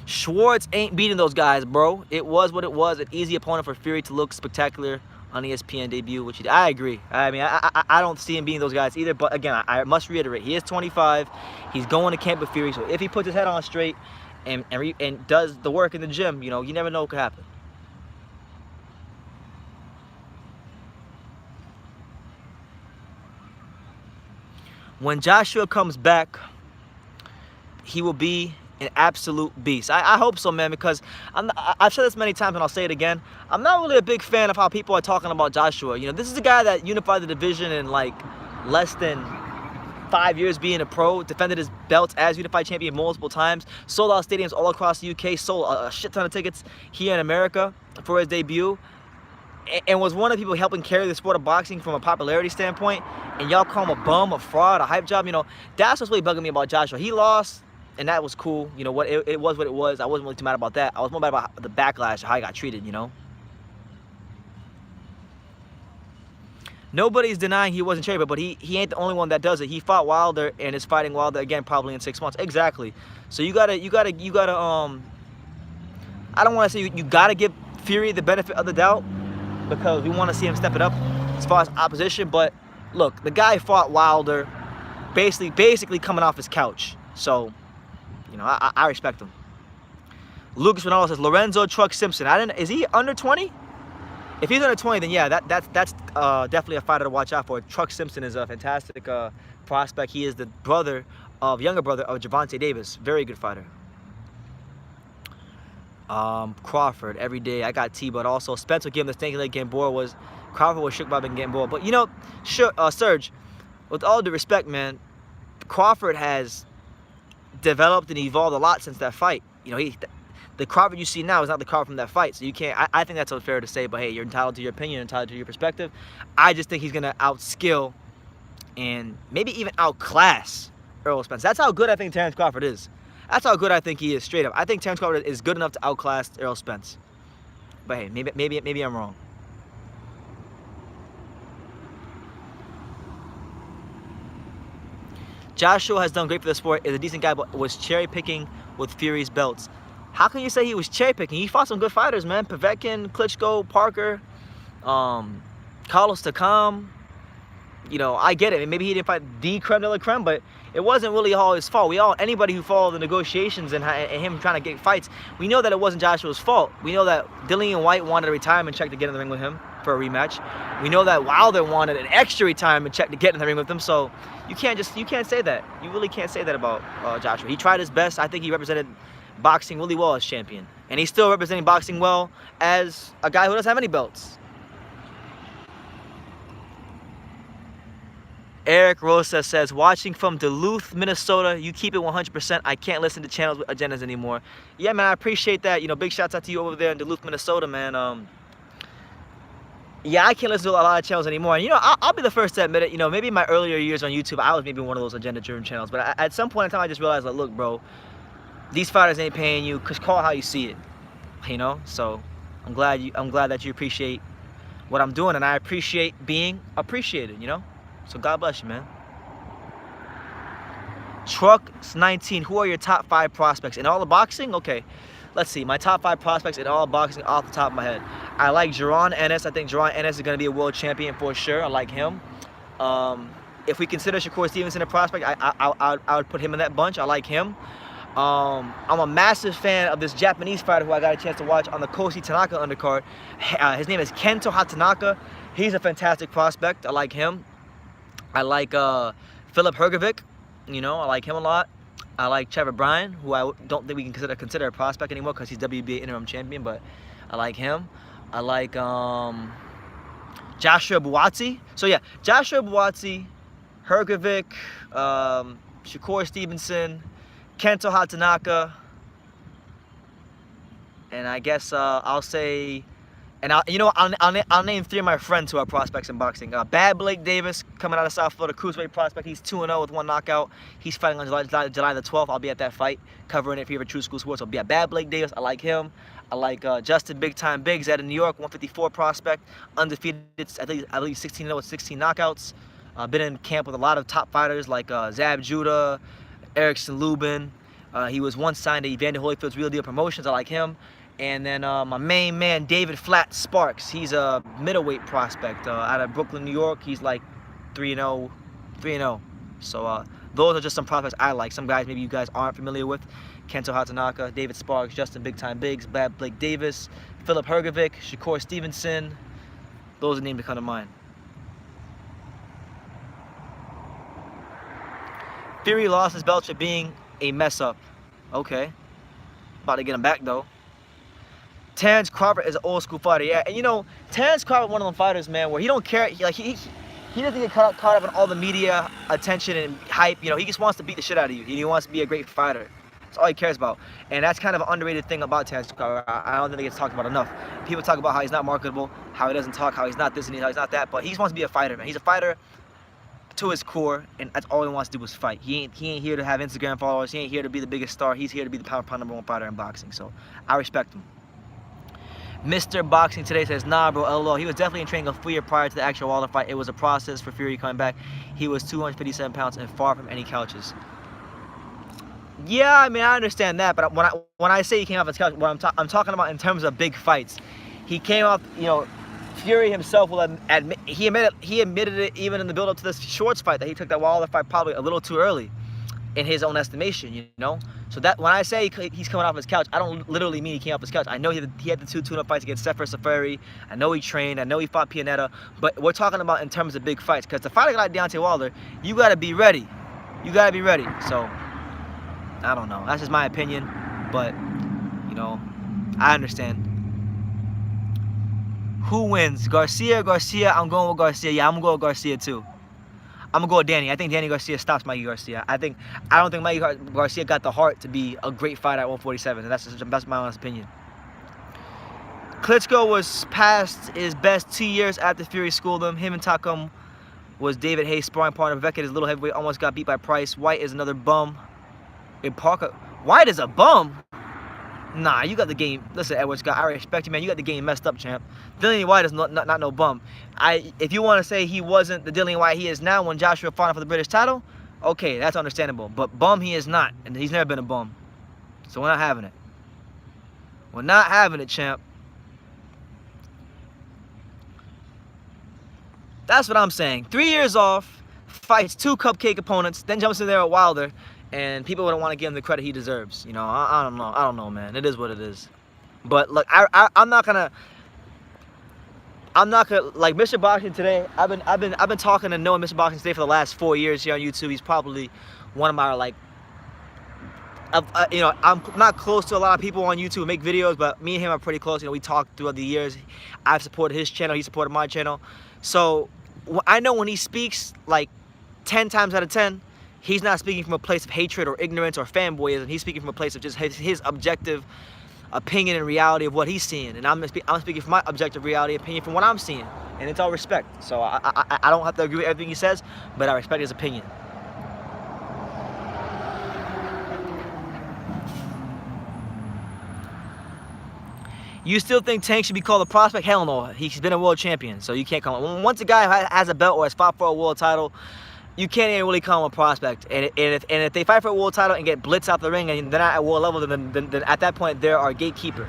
Schwartz ain't beating those guys, bro. It was what it was. An easy opponent for Fury to look spectacular on ESPN debut, which I agree. I mean, I don't see him beating those guys either. But again, I must reiterate, he is 25. He's going to camp with Fury. So if he puts his head on straight and does the work in the gym, you know, you never know what could happen. When Joshua comes back, he will be an absolute beast. I hope so, man, because I've said this many times and I'll say it again. I'm not really a big fan of how people are talking about Joshua. You know, this is a guy that unified the division in like less than 5 years being a pro, defended his belts as unified champion multiple times, sold out stadiums all across the UK, sold a shit ton of tickets here in America for his debut, and was one of the people helping carry the sport of boxing from a popularity standpoint. And y'all call him a bum, a fraud, a hype job. You know, that's what's really bugging me about Joshua. He lost, and that was cool. You know what? It was what it was. I wasn't really too mad about that. I was more mad about the backlash, how he got treated. You know. Nobody's denying he wasn't cherry, but he ain't the only one that does it. He fought Wilder and is fighting Wilder again probably in 6 months. Exactly. So you gotta I don't want to say you gotta give Fury the benefit of the doubt, because we want to see him step it up as far as opposition. But look, the guy fought Wilder basically coming off his couch. So, you know, I respect him. Lucas Ronaldo says Lorenzo Truck Simpson. Is he under 20? If he's under 20, then yeah, that's definitely a fighter to watch out for. Truck Simpson is a fantastic prospect. He is the younger brother of Gervonta Davis. Very good fighter. Crawford every day. I got T, but also Spence would give him the stinking leg. Crawford was shook by getting bored. But you know, Serge, with all due respect, man, Crawford has developed and evolved a lot since that fight. You know, the Crawford you see now is not the Crawford from that fight. So you can't. I think that's unfair to say. But hey, you're entitled to your opinion, entitled to your perspective. I just think he's gonna outskill and maybe even outclass Errol Spence. That's how good I think Terence Crawford is. That's how good I think he is, straight up. I think Terence Crawford is good enough to outclass Errol Spence. But hey, maybe I'm wrong. Joshua has done great for the sport. Is a decent guy, but was cherry picking with Fury's belts. How can you say he was cherry picking? He fought some good fighters, man. Povetkin, Klitschko, Parker, Carlos Takam. you know, I get it. Maybe he didn't fight the creme de la creme, but it wasn't really all his fault. Anybody who followed the negotiations and him trying to get fights, we know that it wasn't Joshua's fault. We know that Dillian White wanted a retirement check to get in the ring with him for a rematch. We know that Wilder wanted an extra retirement check to get in the ring with him. So you can't say that. You really can't say that about Joshua. He tried his best. I think he represented boxing really well as champion, and he's still representing boxing well as a guy who doesn't have any belts. Eric Rosa says, watching from Duluth, Minnesota, you keep it 100%. I can't listen to channels with agendas anymore. Yeah, man, I appreciate that. You know, big shouts out to you over there in Duluth, Minnesota, man. Yeah, I can't listen to a lot of channels anymore. And, you know, I'll be the first to admit it. You know, maybe in my earlier years on YouTube, I was maybe one of those agenda-driven channels. But at some point in time, I just realized, like, look, bro, these fighters ain't paying you. Cause call it how you see it, you know. So I'm glad that you appreciate what I'm doing, and I appreciate being appreciated, you know. So God bless you, man. Trucks 19. Who are your top 5 prospects in all the boxing? Okay, let's see. My top 5 prospects in all boxing off the top of my head. I like Jaron Ennis. I think Jaron Ennis is going to be a world champion for sure. I like him. If we consider Shakur Stevenson a prospect, I would put him in that bunch. I like him. I'm a massive fan of this Japanese fighter who I got a chance to watch on the Koshi Tanaka undercard. His name is Kento Hatanaka. He's a fantastic prospect. I like him. I like Filip Hrgovic. You know, I like him a lot. I like Trevor Bryan, who I don't think we can consider a prospect anymore because he's WBA interim champion, but I like him. I like Joshua Buatsi. So yeah, Joshua Buatsi, Hrgovic, Shakur Stevenson, Kento Hatanaka, and I guess I'll say, and I'll name 3 of my friends who are prospects in boxing. Bad Blake Davis, coming out of South Florida, cruiserweight prospect. He's 2-0 with 1 knockout. He's fighting on July the 12th. I'll be at that fight, covering it for your True School Sports. So, yeah, Bad Blake Davis. I like him. I like Justin Big Time Biggs out of New York, 154 prospect, undefeated. I believe 16-0 with 16 knockouts. Been in camp with a lot of top fighters like Zab Judah, Erickson Lubin. He was once signed to Evander Holyfield's Real Deal Promotions. I like him. And then my main man, David Flat Sparks. He's a middleweight prospect out of Brooklyn, New York. He's like 3-0. So those are just some prospects I like. Some guys maybe you guys aren't familiar with. Kento Hatanaka, David Sparks, Justin Big Time Biggs, Bad Blake Davis, Filip Hrgovic, Shakur Stevenson. Those are names that come to mind. Fury lost his belt for being a mess up. Okay. About to get him back though. Terrence Crawford is an old school fighter, yeah. And you know, Terrence Crawford, one of them fighters, man, where he don't care. He doesn't get caught up in all the media attention and hype. You know, he just wants to beat the shit out of you. He wants to be a great fighter. That's all he cares about. And that's kind of an underrated thing about Terrence Crawford. I don't think it gets talked about enough. People talk about how he's not marketable, how he doesn't talk, how he's not this and how he's not that. But he just wants to be a fighter, man. He's a fighter to his core, and that's all he wants to do is fight. He ain't here to have Instagram followers. He ain't here to be the biggest star. He's here to be the pound #1 fighter in boxing. So I respect him. Mr. Boxing Today says, nah, bro, LOL. He was definitely in training a full year prior to the actual Wilder fight. It was a process for Fury coming back. He was 257 pounds and far from any couches. Yeah, I mean, I understand that, but when I say he came off his couch, what I'm talking about in terms of big fights. He came off, you know, Fury himself will admit, he admitted it even in the build-up to this Schwartz fight, that he took that Wilder fight probably a little too early in his own estimation, you know? So that when I say he's coming off his couch, I don't literally mean he came off his couch. I know he had the 2 tune-up fights against Sefer Safari. I know he trained. I know he fought Pianetta. But we're talking about in terms of big fights. Because to fight a guy like Deontay Wilder, you got to be ready. You got to be ready. So, I don't know. That's just my opinion. But, you know, I understand. Who wins? Garcia? I'm going with Garcia. Yeah, I'm going to go with Garcia too. I'm going to go with Danny. I think Danny Garcia stops Mikey Garcia. I don't think Mikey Garcia got the heart to be a great fighter at 147. And that's my honest opinion. Klitschko was past his best 2 years after Fury schooled him. Him and Takum was David Hayes' sparring partner. Vecchia is a little heavyweight, almost got beat by Price. White is another bum. And Parker. White is a bum? Nah, you got the game. Listen, Edward Scott, I respect you, man. You got the game messed up, champ. Dillian White is not no bum. If you want to say he wasn't the Dillian White he is now when Joshua fought for the British title, okay, that's understandable. But bum he is not, and he's never been a bum. So we're not having it. We're not having it, champ. That's what I'm saying. 3 years off, fights 2 cupcake opponents, then jumps in there with Wilder, and people wouldn't want to give him the credit he deserves. You know, I don't know. I don't know, man. It is what it is. But look, I'm not gonna like Mr. Boxing today. I've been talking to Noah Mr. Boxing today for the last 4 years here on YouTube. He's probably one of my like. You know, I'm not close to a lot of people on YouTube who make videos, but me and him are pretty close. You know, we talked throughout the years. I've supported his channel. He supported my channel. So I know when he speaks, like 10 times out of 10, he's not speaking from a place of hatred or ignorance or fanboyism. He's speaking from a place of just his objective opinion and reality of what he's seeing. And I'm speaking from my objective reality opinion from what I'm seeing. And it's all respect. So I don't have to agree with everything he says, but I respect his opinion. You still think Tank should be called a prospect? Hell no. He's been a world champion, so you can't call him. Once a guy has a belt or has fought for a world title, you can't even really call him a prospect. And if they fight for a world title and get blitzed out the ring and they're not at world level, then at that point they're our gatekeeper.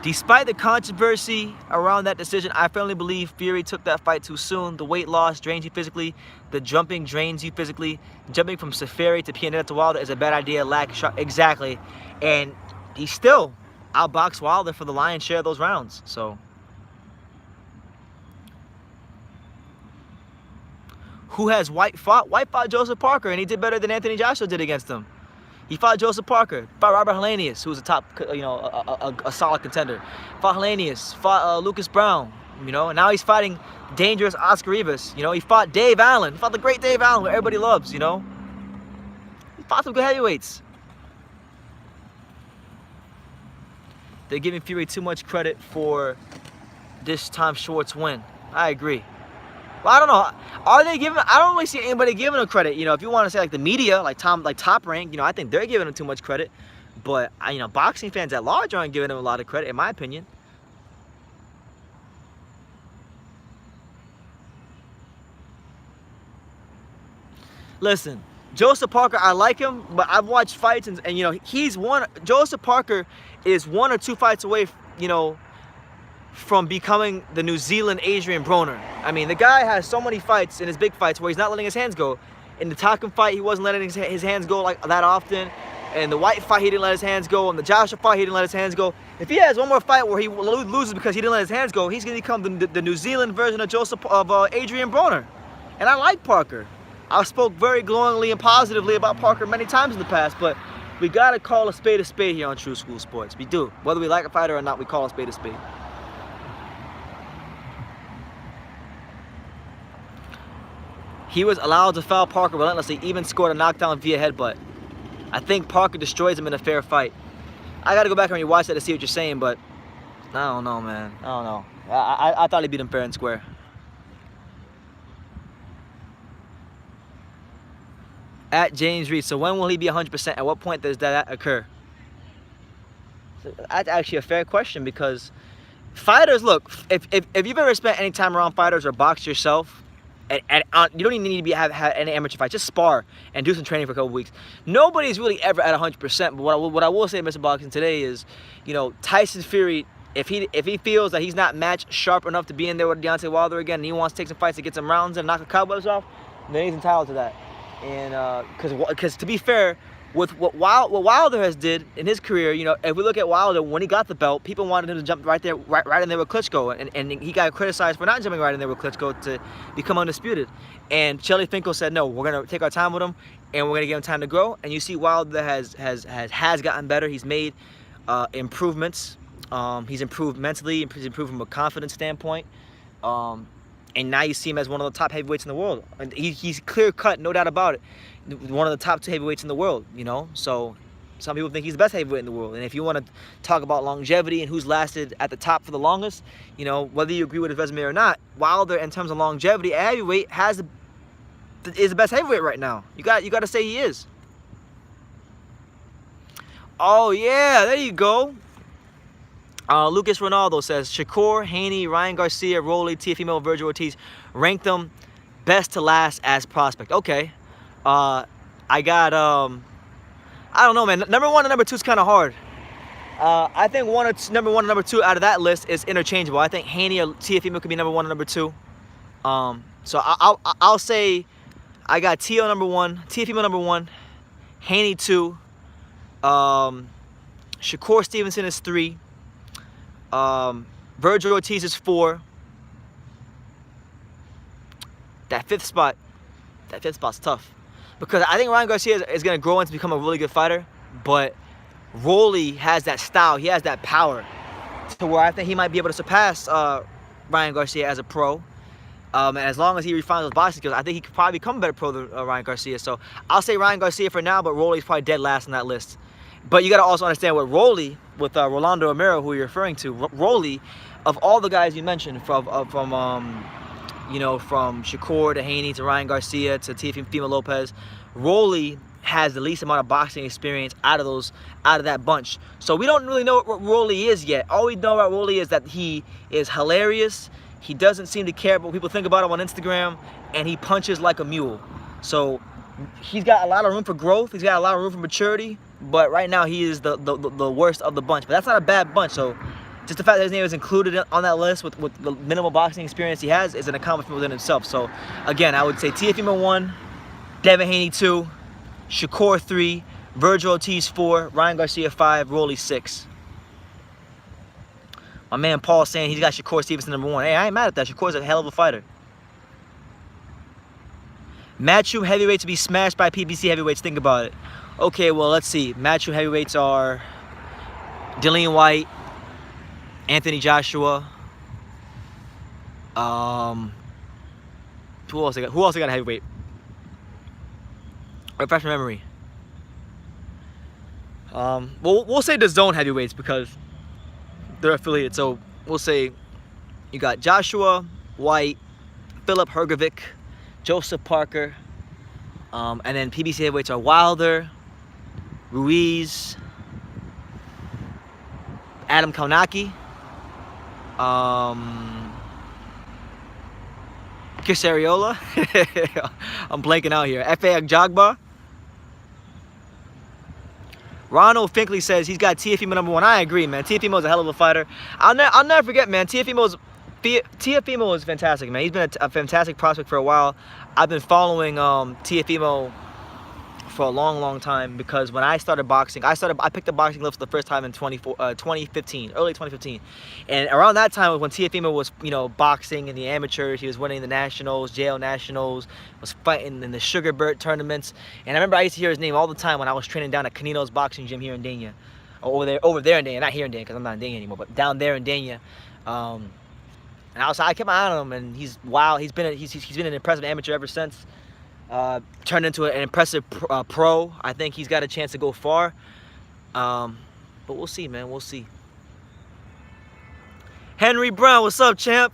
Despite the controversy around that decision, I firmly believe Fury took that fight too soon. The weight loss drains you physically. The jumping drains you physically. Jumping from Safari to Pianeta to Wilder is a bad idea. Exactly. And he still outboxed Wilder for the lion's share of those rounds. So, who has White fought? White fought Joseph Parker, and he did better than Anthony Joshua did against him. He fought Joseph Parker, fought Robert Helenius, who was a top, you know, a solid contender. Fought Helenius, fought Lucas Brown, you know, and now he's fighting dangerous Oscar Rivas. You know, he fought Dave Allen, he fought the great Dave Allen, who everybody loves, you know. He fought some good heavyweights. They're giving Fury too much credit for this Tom Schwartz win. I agree. Well, I don't know. Are they giving? I don't really see anybody giving him credit. You know, if you want to say like the media, like Top Rank, you know, I think they're giving him too much credit. But you know, boxing fans at large aren't giving him a lot of credit, in my opinion. Listen, Joseph Parker, I like him, but I've watched fights and you know, Joseph Parker is 1 or 2 fights away, you know, from becoming the New Zealand Adrian Broner. I mean, the guy has so many fights in his big fights where he's not letting his hands go. In the Takum fight, he wasn't letting his hands go like that often. In the White fight, he didn't let his hands go. In the Joshua fight, he didn't let his hands go. If he has one more fight where he loses because he didn't let his hands go, he's going to become the New Zealand version of Adrian Broner. And I like Parker. I spoke very glowingly and positively about Parker many times in the past, but we got to call a spade here on True School Sports. We do. Whether we like a fighter or not, we call a spade a spade. He was allowed to foul Parker relentlessly, even scored a knockdown via headbutt. I think Parker destroys him in a fair fight. I got to go back and rewatch that to see what you're saying, but I don't know, man. I don't know. I thought he beat him fair and square. At James Reed, so when will he be 100%? At what point does that occur? So that's actually a fair question, because fighters, look, if you've ever spent any time around fighters or boxed yourself, and you don't even need to have any amateur fights, just spar and do some training for a couple weeks. Nobody's really ever at 100%, but what I will say to Mr. Boxing today is, you know, Tyson Fury, if he feels that he's not match sharp enough to be in there with Deontay Wilder again, and he wants to take some fights to get some rounds and knock the cobwebs off, then he's entitled to that. And because to be fair, with what Wilder has did in his career, you know, if we look at Wilder, when he got the belt, people wanted him to jump right in there with Klitschko, and he got criticized for not jumping right in there with Klitschko to become undisputed. And Shelly Finkel said, no, we're gonna take our time with him, and we're gonna give him time to grow. And you see, Wilder has gotten better. He's made improvements. He's improved mentally. He's improved from a confidence standpoint. And now you see him as one of the top heavyweights in the world. And he's clear cut, no doubt about it. One of the top 2 heavyweights in the world, you know. So some people think he's the best heavyweight in the world. And if you want to talk about longevity and who's lasted at the top for the longest, you know, whether you agree with his resume or not, Wilder, in terms of longevity at heavyweight, is the best heavyweight right now. You got to say he is. Oh yeah, there you go. Lucas Ronaldo says Shakur, Haney, Ryan Garcia, Rolly, Teofimo, Virgil Ortiz, rank them best to last as prospect. Okay. I got I don't know, man. Number 1 and number 2 is kind of hard. I think number one and number two out of that list is interchangeable. I think Haney or Tiafimo could be number one and number two. So I'll say I got Tio number one, Tiafimo number one, Haney two, Shakur Stevenson is three, Virgil Ortiz is four. That fifth spot's tough because I think Ryan Garcia is going to grow into become a really good fighter, but Rolly has that style, he has that power to where I think he might be able to surpass Ryan Garcia as a pro. And as long as he refines those boxing skills, I think he could probably become a better pro than Ryan Garcia. So I'll say Ryan Garcia for now, but Rolly's probably dead last on that list. But you got to also understand with Rolly, with Rolando Romero, who you're referring to, Rolly, of all the guys you mentioned, from Shakur to Haney to Ryan Garcia to Teofimo Lopez, Rolly has the least amount of boxing experience out of that bunch. So we don't really know what Rolly is yet. All we know about Rolly is that he is hilarious. He doesn't seem to care what people think about him on Instagram, and he punches like a mule. So he's got a lot of room for growth. He's got a lot of room for maturity. But right now he is the worst of the bunch. But that's not a bad bunch. So just the fact that his name is included on that list with the minimal boxing experience he has is an accomplishment within himself. So again, I would say Teofimo 1, Devin Haney 2, Shakur 3, Virgil Ortiz 4, Ryan Garcia 5, Rolly 6. My man Paul saying he's got Shakur Stevenson number 1. Hey, I ain't mad at that. Shakur's a hell of a fighter. Matchroom heavyweights to be smashed by PBC heavyweights. Think about it. Okay, well, let's see. Matchroom heavyweights are Dillian White, Anthony Joshua. Who else I got? Who else I got a heavyweight? Refresh my memory. We'll say the Zone heavyweights because they're affiliated. So we'll say you got Joshua, White, Philip Hrgovic, Joseph Parker, and then PBC heavyweights are Wilder, Ruiz, Adam Kaunaki, Chris Arreola. I'm blanking out here. F.A. Agjagba. Ronald Finkley says he's got Teofimo number 1. I agree, man. Teofimo's a hell of a fighter. I'll never forget, man. Teofimo is fantastic, man. He's been a fantastic prospect for a while. I've been following Teofimo for a long time because when I started boxing, I picked up boxing gloves for the first time in 2015, early 2015, and around that time was when Teofimo was, boxing in the amateurs. He was winning the nationals, JL nationals, was fighting in the Sugarbird tournaments, and I remember I used to hear his name all the time when I was training down at Canino's boxing gym here in Dania, over there in Dania, not here in Dania because I'm not in Dania anymore, but down there in Dania. And I kept my eye on him, and he's wild. He's been an impressive amateur ever since. Turned into an impressive pro. I think he's got a chance to go far. But we'll see, man. We'll see. Henry Brown, what's up, champ?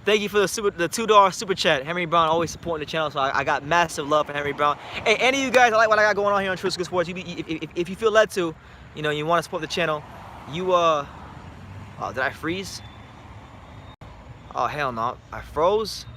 Thank you for the $2 super chat. Henry Brown always supporting the channel, so I got massive love for Henry Brown. Hey, any of you guys, I like what I got going on here on True School Sports. If you feel led to, you want to support the channel, oh, did I freeze? Oh, hell no. I froze?